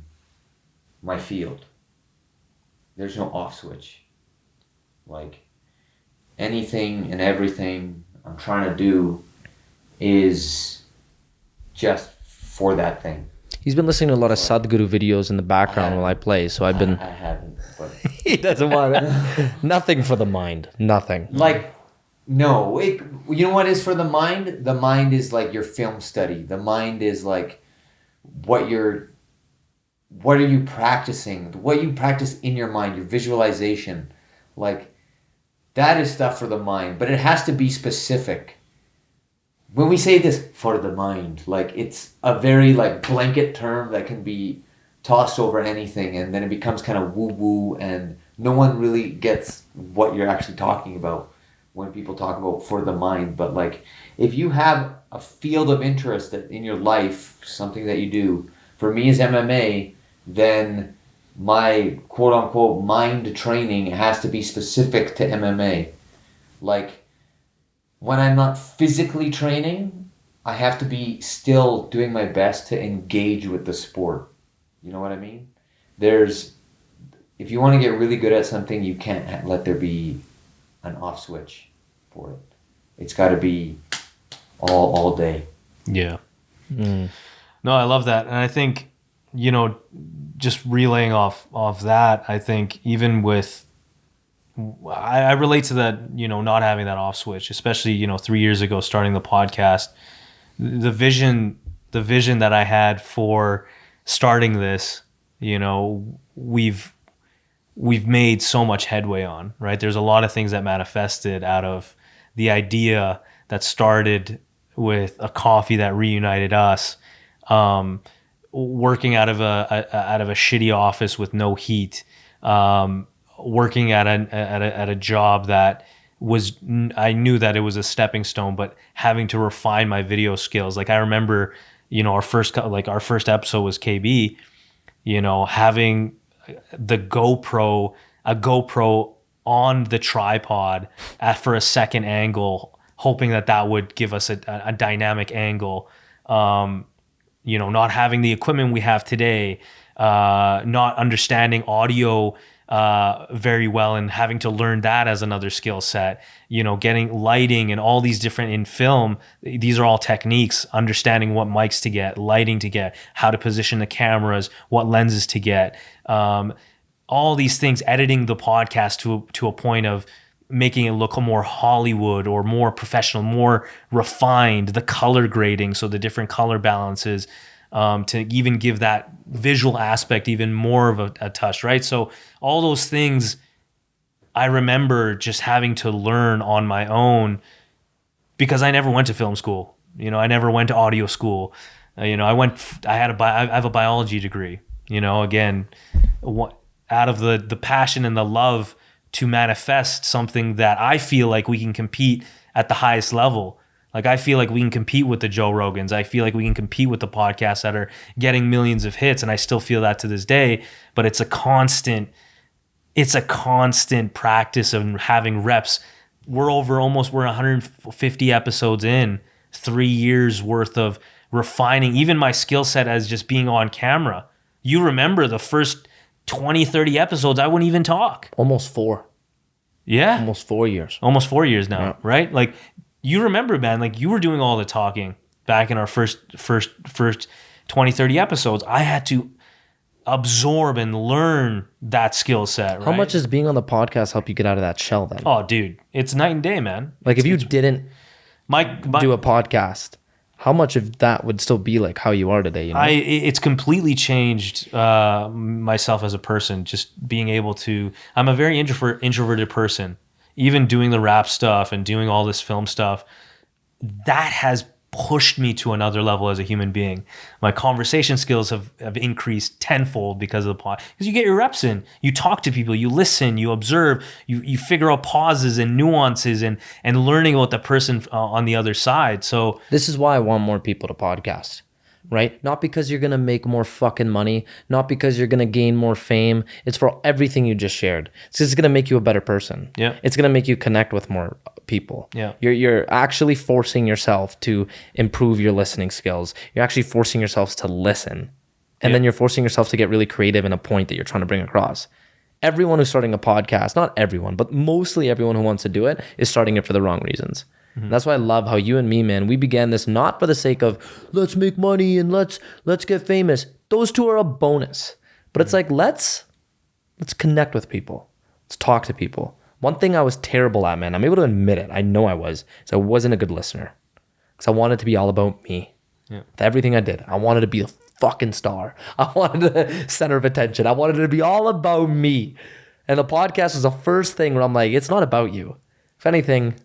my field. There's no off switch. Like, anything and everything I'm trying to do is just for that thing. He's been listening to a lot of Sadhguru videos in the background while I play, so I've been... I haven't, but... He doesn't want it. Nothing for the mind. Nothing. Like, no. You know what is for the mind? The mind is like your film study. The mind is like what are you practicing? What you practice in your mind, your visualization. Like, that is stuff for the mind, but it has to be specific. When we say this, for the mind, like, it's a very like blanket term that can be tossed over anything, and then it becomes kind of woo-woo, and no one really gets what you're actually talking about when people talk about for the mind. But like, if you have a field of interest that in your life, something that you do, for me is MMA, then my quote-unquote mind training has to be specific to MMA. Like, when I'm not physically training, I have to be still doing my best to engage with the sport. You know what I mean? If you want to get really good at something, you can't let there be an off switch for it. It's got to be all day. Yeah. No, I love that. And I think, just relaying off that, I think even with, I relate to that, not having that off switch, especially, 3 years ago, starting the podcast, the vision that I had for starting this, we've made so much headway on, right? There's a lot of things that manifested out of the idea that started with a coffee that reunited us, working out of a shitty office with no heat, working at a job that was, I knew that it was a stepping stone, but having to refine my video skills. Like, I remember, our first episode was KB, having a GoPro on the tripod for a second angle, hoping that would give us a dynamic angle. Not having the equipment we have today, not understanding audio very well, and having to learn that as another skill set, getting lighting and all these different in film. These are all techniques, understanding what mics to get, lighting to get, how to position the cameras, what lenses to get, all these things, editing the podcast to a point of making it look more Hollywood or more professional, more refined, the color grading, so the different color balances, to even give that visual aspect even more of a touch, right? So all those things I remember just having to learn on my own, because I never went to film school. I never went to audio school. I have a biology degree, again, out of the passion and the love to manifest something that I feel like we can compete at the highest level. Like, I feel like we can compete with the Joe Rogans. I feel like we can compete with the podcasts that are getting millions of hits, and I still feel that to this day. But it's a constant practice of having reps. We're 150 episodes in, 3 years worth of refining even my skill set as just being on camera. You remember the first 20, 30 episodes, I wouldn't even talk. Almost 4. Yeah. Almost 4 years. Almost 4 years now, Yeah. right? Like, you remember, man, like, you were doing all the talking back in our first 20, 30 episodes. I had to absorb and learn that skill set, right? How much does being on the podcast help you get out of that shell then? Oh, dude, it's night and day, man. Like, if you didn't My do a podcast, how much of that would still be like how you are today? It's completely changed myself as a person. Just being able to, I'm a very introverted person. Even doing the rap stuff and doing all this film stuff, that has pushed me to another level as a human being. My conversation skills have increased tenfold because of the pod. Because you get your reps in, you talk to people, you listen, you observe, you figure out pauses and nuances and learning about the person on the other side. So this is why I want more people to podcast, right? Not because you're going to make more fucking money, not because you're going to gain more fame. It's for everything you just shared. It's just going to make you a better person. Yeah. It's going to make you connect with more people. Yeah. You're actually forcing yourself to improve your listening skills. You're actually forcing yourselves to listen, And then you're forcing yourself to get really creative in a point that you're trying to bring across. Everyone who's starting a podcast, not everyone, but mostly everyone who wants to do it is starting it for the wrong reasons. That's why I love how you and me, man, we began this not for the sake of let's make money and let's get famous. Those two are a bonus. But it's like, let's connect with people. Let's talk to people. One thing I was terrible at, man, I'm able to admit it. I know I was. So I wasn't a good listener. Because I wanted it to be all about me. Yeah. With everything I did. I wanted to be a fucking star. I wanted the center of attention. I wanted it to be all about me. And the podcast was the first thing where I'm like, it's not about you. If anything,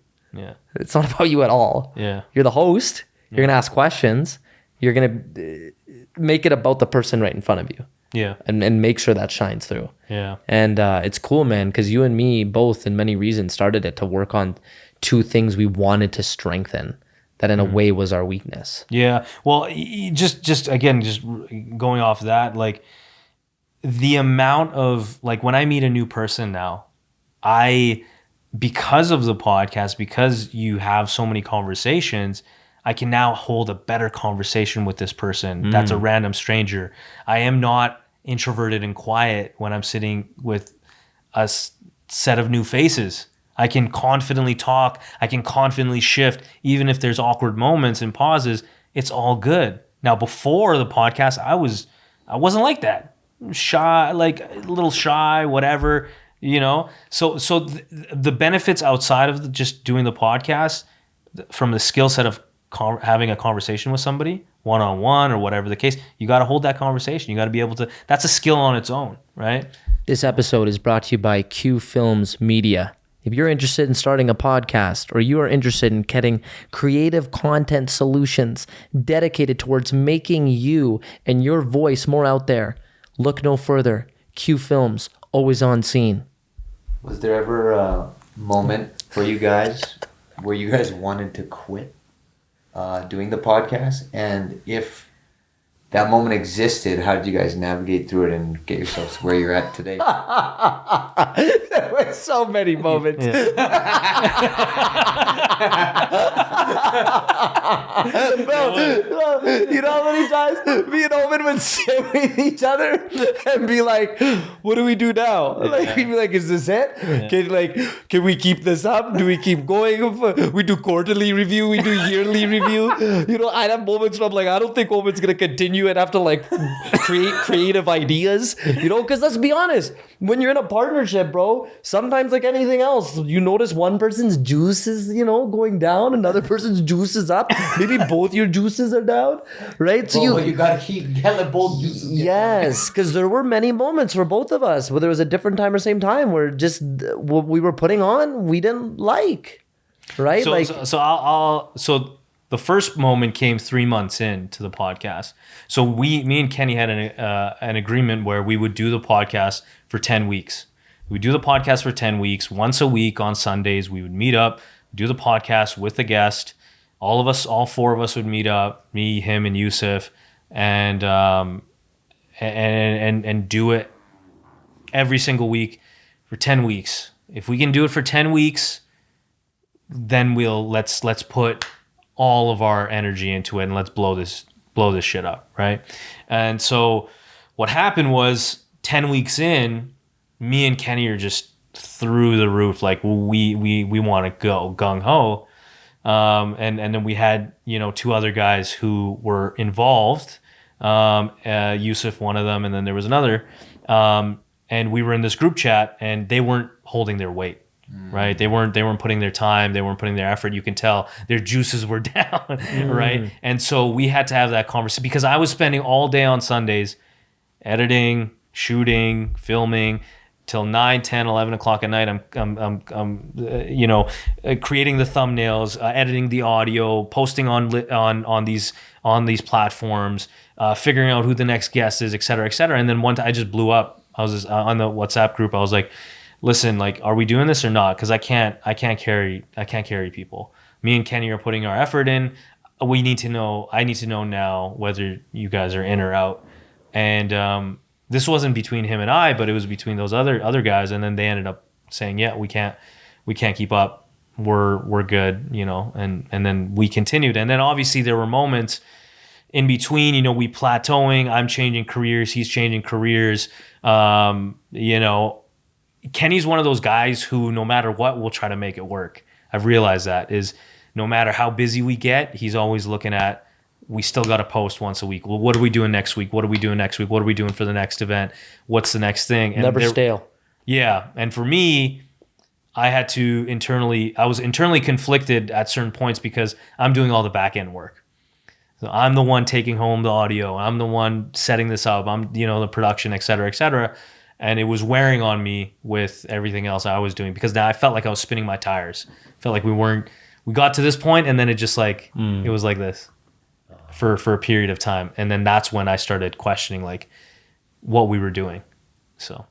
it's not about you at all. Yeah. You're the host. You're going to ask questions. You're going to make it about the person right in front of you. Yeah. And make sure that shines through. Yeah. And it's cool, man, because you and me both, in many reasons, started it to work on two things we wanted to strengthen that in a way was our weakness. Yeah. Well, just again, just going off that, like the amount of, like when I meet a new person now, because of the podcast, because you have so many conversations, I can now hold a better conversation with this person. That's a random stranger. I am not introverted and quiet when I'm sitting with a set of new faces. I can confidently talk. I can confidently shift. Even if there's awkward moments and pauses, it's all good. Now, before the podcast, I wasn't like that. Shy, like a little shy, whatever, you know? So the benefits outside of just doing the podcast, from the skill set of having a conversation with somebody one-on-one or whatever the case, you got to hold that conversation. You got to be able to, that's a skill on its own, right? This episode is brought to you by Filmz Media. If you're interested in starting a podcast, or you are interested in getting creative content solutions dedicated towards making you and your voice more out there, look no further. Filmz, always on scene. Was there ever a moment for you guys where you guys wanted to quit doing the podcast? And if that moment existed, how did you guys navigate through it and get yourselves where you're at today? There were so many moments. Bro, you know how many times me and Owen would sit with each other and be like, what do we do now? Like, we'd be like, is this it? Can we keep this up? Do we keep going? We do quarterly review, we do yearly review. You know, I'd have moments where I'm like, I don't think Owen's gonna continue and have to like create creative ideas, you know, because let's be honest, when you're in a partnership, bro, sometimes like anything else, you notice one person's juice is, you know, going down, another person's juice is up, maybe both your juices are down, right? So you gotta keep getting both juices. Yes, because there were many moments for both of us, whether it was a different time or same time, where just what we were putting on we didn't like, right? So the first moment came 3 months into the podcast. So me and Kenny had an agreement where we would do the podcast for 10 weeks. We would do the podcast for 10 weeks. Once a week on Sundays, we would meet up, do the podcast with a guest. All four of us would meet up, me, him, and Yusuf, and do it every single week for 10 weeks. If we can do it for 10 weeks, then let's put all of our energy into it and let's blow this shit up, right? And so what happened was 10 weeks in, me and Kenny are just through the roof, like we want to go gung ho, and then we had, you know, two other guys who were involved, Yusuf, one of them, and then there was another, and we were in this group chat, and they weren't holding their weight. Right, they weren't putting their time, they weren't putting their effort. You can tell their juices were down, right? And so we had to have that conversation, because I was spending all day on Sundays editing, shooting, filming till 9, 10, 11 o'clock at night. I'm creating the thumbnails, editing the audio, posting on these platforms, figuring out who the next guest is, et cetera, et cetera. And then one time I just blew up. I was just on the WhatsApp group. I was like, listen, like, are we doing this or not? Because I can't carry people. Me and Kenny are putting our effort in. I need to know now whether you guys are in or out. And this wasn't between him and I, but it was between those other guys. And then they ended up saying, yeah, we can't keep up. We're good, you know. And then we continued. And then obviously there were moments in between, you know, we plateauing. I'm changing careers. He's changing careers. You know, Kenny's one of those guys who, no matter what, will try to make it work. I've realized that is no matter how busy we get, he's always looking at, we still got to post once a week. Well, what are we doing next week? What are we doing next week? What are we doing for the next event? What's the next thing? And Never stale. Yeah. And for me, I was internally conflicted at certain points because I'm doing all the back end work. So I'm the one taking home the audio. I'm the one setting this up. I'm, you know, the production, et cetera, et cetera. And it was wearing on me with everything else I was doing because now I felt like I was spinning my tires. I felt like we got to this point and then it just like, it was like this for a period of time. And then that's when I started questioning like what we were doing. So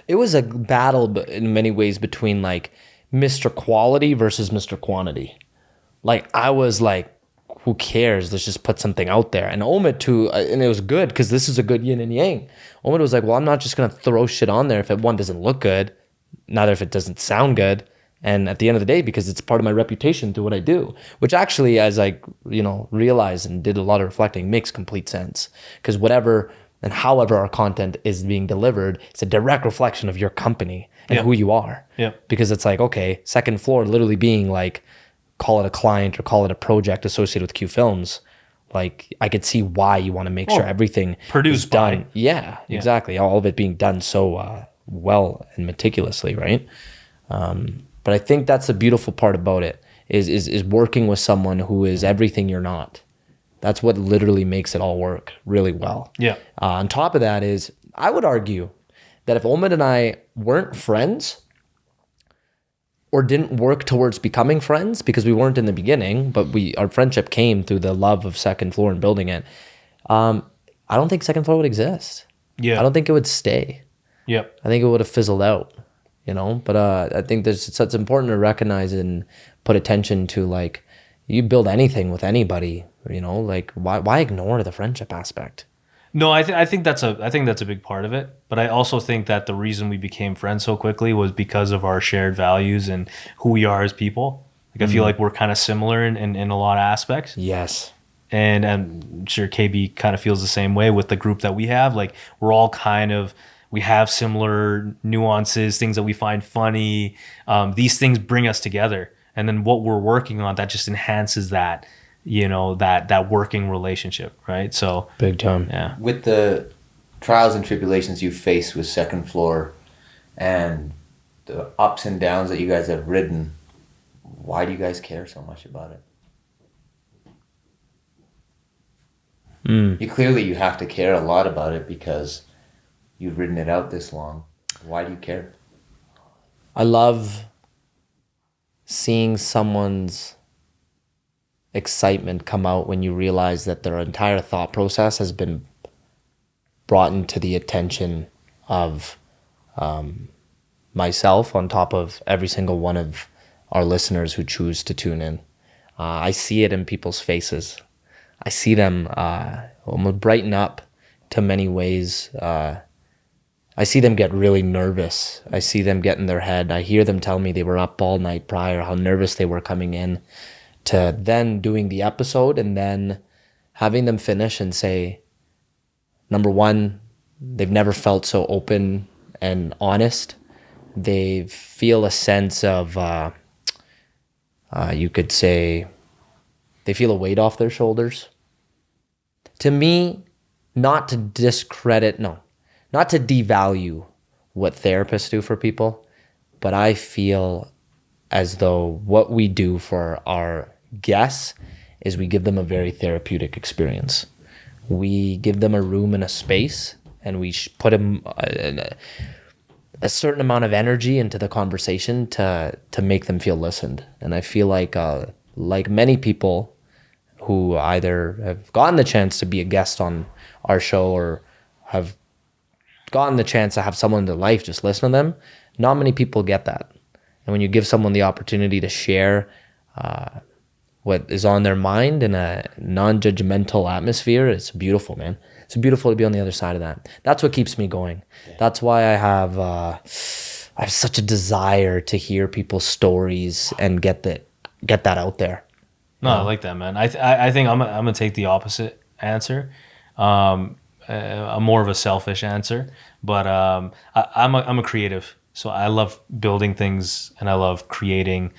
It was a battle in many ways between like Mr. Quality versus Mr. Quantity. Like I was like, who cares? Let's just put something out there. And Omid too, and it was good because this is a good yin and yang. Omid was like, well, I'm not just going to throw shit on there if it, one, doesn't look good, neither if it doesn't sound good. And at the end of the day, because it's part of my reputation to what I do, which actually, as I, you know, realized and did a lot of reflecting, makes complete sense. Because whatever and however our content is being delivered, it's a direct reflection of your company and who you are. Yeah. Because it's like, okay, Second Floor literally being like, call it a client or call it a project associated with Q Films. Like I could see why you want to make sure everything produced is done. by. Yeah, exactly. All of it being done so well and meticulously, right? But I think that's the beautiful part about it is working with someone who is everything you're not. That's what literally makes it all work really well. Yeah. On top of that is, I would argue that if Omid and I weren't friends or didn't work towards becoming friends, because we weren't in the beginning, but our friendship came through the love of Second Floor and building it. I don't think Second Floor would exist. Yeah. I don't think it would stay. Yep. I think it would have fizzled out, you know? But I think it's important to recognize and put attention to, like, you build anything with anybody, you know? Like, why ignore the friendship aspect? No, I think that's a big part of it. But I also think that the reason we became friends so quickly was because of our shared values and who we are as people. Like I feel like we're kind of similar in a lot of aspects. Yes. And I'm sure KB kind of feels the same way with the group that we have. Like we're all we have similar nuances, things that we find funny. These things bring us together. And then what we're working on, that just enhances that, you know, that working relationship, right? So big time. Yeah. With the trials and tribulations you face with Second Floor and the ups and downs that you guys have ridden, why do you guys care so much about it? You have to care a lot about it because you've ridden it out this long. Why do you care? I love seeing someone's excitement come out when you realize that their entire thought process has been brought into the attention of myself on top of every single one of our listeners who choose to tune in. I see it in people's faces. I see them almost brighten up to many ways. I see them get really nervous. I see them get in their head. I hear them tell me they were up all night prior, how nervous they were coming in, to then doing the episode and then having them finish and say, number one, they've never felt so open and honest. They feel a sense of, you could say, they feel a weight off their shoulders. To me, not to devalue what therapists do for people, but I feel as though what we do for our guests is we give them a very therapeutic experience. We give them a room and a space, and we put them a certain amount of energy into the conversation to make them feel listened. And I feel like many people who either have gotten the chance to be a guest on our show or have gotten the chance to have someone in their life just listen to them, not many people get that. And when you give someone the opportunity to share what is on their mind in a non-judgmental atmosphere, it's beautiful, man. It's beautiful to be on the other side of that. That's what keeps me going. Yeah. That's why I have such a desire to hear people's stories and get that out there. No, I like that, man. I think I'm gonna take the opposite answer, a more of a selfish answer. But I'm a creative, so I love building things and I love creating.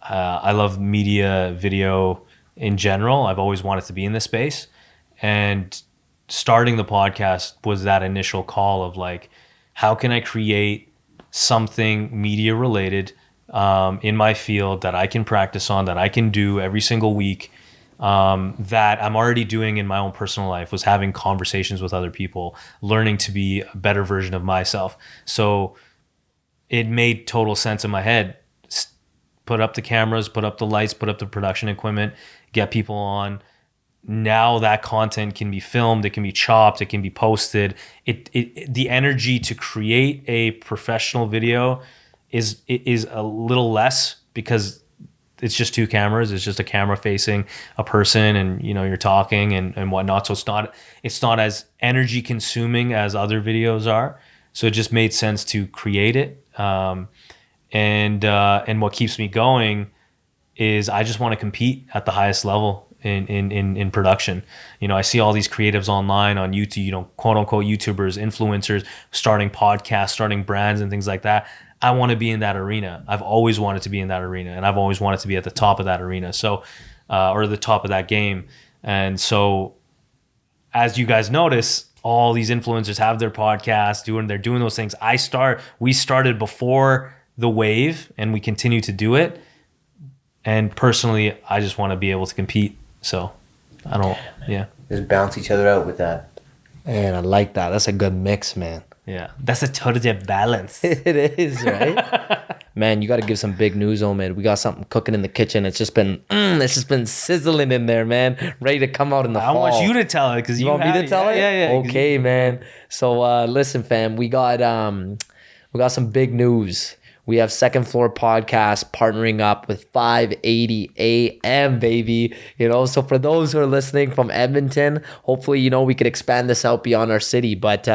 I love media, video in general. I've always wanted to be in this space, and starting the podcast was that initial call of like, how can I create something media related in my field that I can practice on, that I can do every single week, that I'm already doing in my own personal life, was having conversations with other people, learning to be a better version of myself. So it made total sense in my head. Put up the cameras, put up the lights, put up the production equipment, get people on. Now that content can be filmed, it can be chopped, it can be posted. The energy to create a professional video is a little less, because it's just two cameras. It's just a camera facing a person, and you're talking and whatnot. So it's not as energy consuming as other videos are. So it just made sense to create it. And what keeps me going is I just want to compete at the highest level in production. I see all these creatives online on YouTube, quote unquote YouTubers, influencers, starting podcasts, starting brands and things like that. I want to be in that arena. I've always wanted to be in that arena, and I've always wanted to be at the top of that arena. So, or the top of that game. And so, as you guys notice, all these influencers have their podcasts, they're doing those things. We started before the wave, and we continue to do it. And personally, I just want to be able to compete. So Just bounce each other out with that. Man, I like that. That's a good mix, man. Yeah, that's a total balance. It is, right? Man, you got to give some big news, Omid. We got something cooking in the kitchen. It's just been sizzling in there, man. Ready to come out in the fall. I want you to tell it, because you want me to tell it. Yeah. Okay, man. So listen, fam, we got some big news. We have Second Floor Podcast partnering up with 580 AM, baby. So for those who are listening from Edmonton, hopefully, we could expand this out beyond our city. But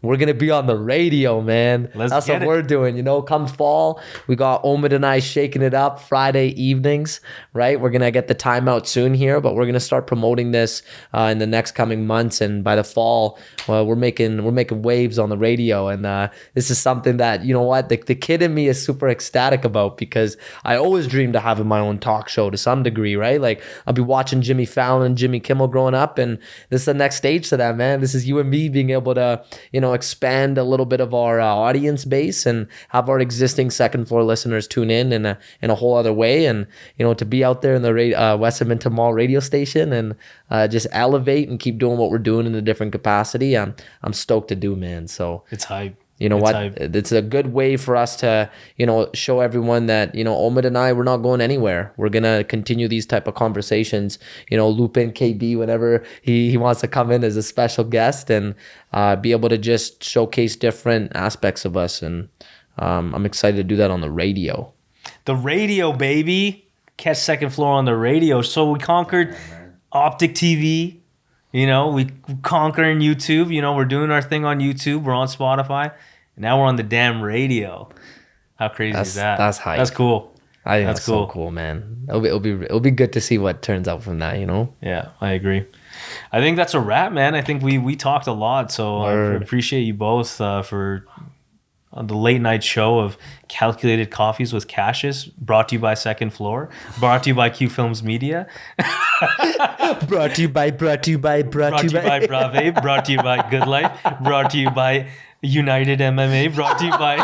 we're going to be on the radio, man. That's what we're doing. Come fall, we got Omid and I shaking it up Friday evenings, right? We're going to get the time out soon here, but we're going to start promoting this in the next coming months. And by the fall, we're making waves on the radio. And this is something that, the kid in me is super ecstatic about, because I always dreamed of having my own talk show to some degree, right? Like, I'll be watching Jimmy Fallon and Jimmy Kimmel growing up, and this is the next stage to that, man. This is you and me being able to, expand a little bit of our audience base and have our existing Second Floor listeners tune in a whole other way, and to be out there in the West Edmonton Mall radio station and just elevate and keep doing what we're doing in a different capacity. I'm stoked to do, man. So it's hype. It's a good way for us to, show everyone that, Omid and I, we're not going anywhere. We're going to continue these type of conversations, loop in KB whenever he wants to come in as a special guest, and be able to just showcase different aspects of us. And I'm excited to do that on the radio. The radio, baby. Catch Second Floor on the radio. So we conquered Optic TV. We conquering YouTube. We're doing our thing on YouTube. We're on Spotify. And now we're on the damn radio. How crazy is that? That's hype. That's cool. I think that's cool. So cool, man. It'll be good to see what turns out from that, Yeah, I agree. I think that's a wrap, man. I think we talked a lot. So I appreciate you both for the late night show of Calculated Coffees with Qashus, brought to you by Second Floor, brought to you by Filmz Media. brought to you by Brave, brought to you by Good Life, brought to you by United MMA, brought to you by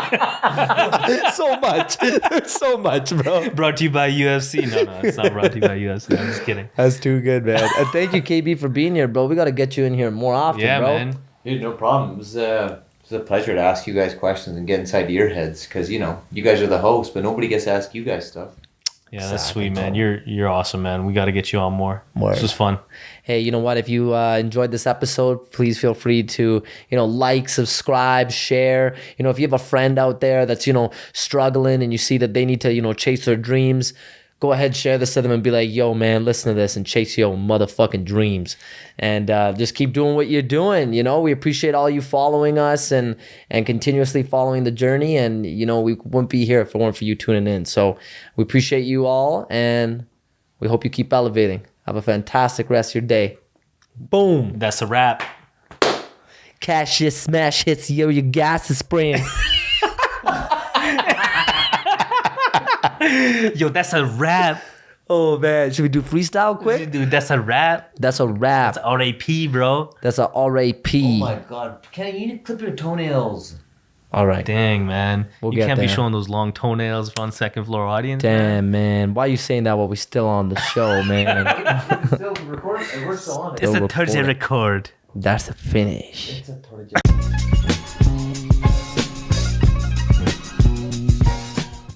so much, bro. Brought to you by UFC. No, it's not brought to you by UFC. I'm just kidding. That's too good, man. And thank you, KB, for being here, bro. We got to get you in here more often, bro. Man. Dude, no problem. It's a pleasure to ask you guys questions and get inside your heads, because you guys are the hosts, but nobody gets to ask you guys stuff. Yeah, that's sweet, man. You're awesome, man. We got to get you on more. This was fun. Hey, you know what? If you enjoyed this episode, please feel free to, like, subscribe, share. If you have a friend out there that's, struggling, and you see that they need to, chase their dreams, go ahead, share this to them and be like, yo, man, listen to this and chase your motherfucking dreams. And just keep doing what you're doing. We appreciate all you following us and continuously following the journey. And, we wouldn't be here if it weren't for you tuning in. So we appreciate you all. And We hope you keep elevating. Have a fantastic rest of your day. Boom. That's a wrap. Qashus smash hits, yo, your gas is spraying. Yo, that's a wrap. Oh, man. Should we do freestyle quick? Dude, that's a wrap. That's a wrap. That's R.A.P., bro. That's a R.A.P. Oh my God, Kenny, you need to clip your toenails. All right. Dang, man. We'll you get can't be there. showing those long toenails on second floor audience. Damn, man. Why are you saying that while we still on the show, man? Still recording? We're still on it. It's Still a 30 recording. record. That's a finish. It's a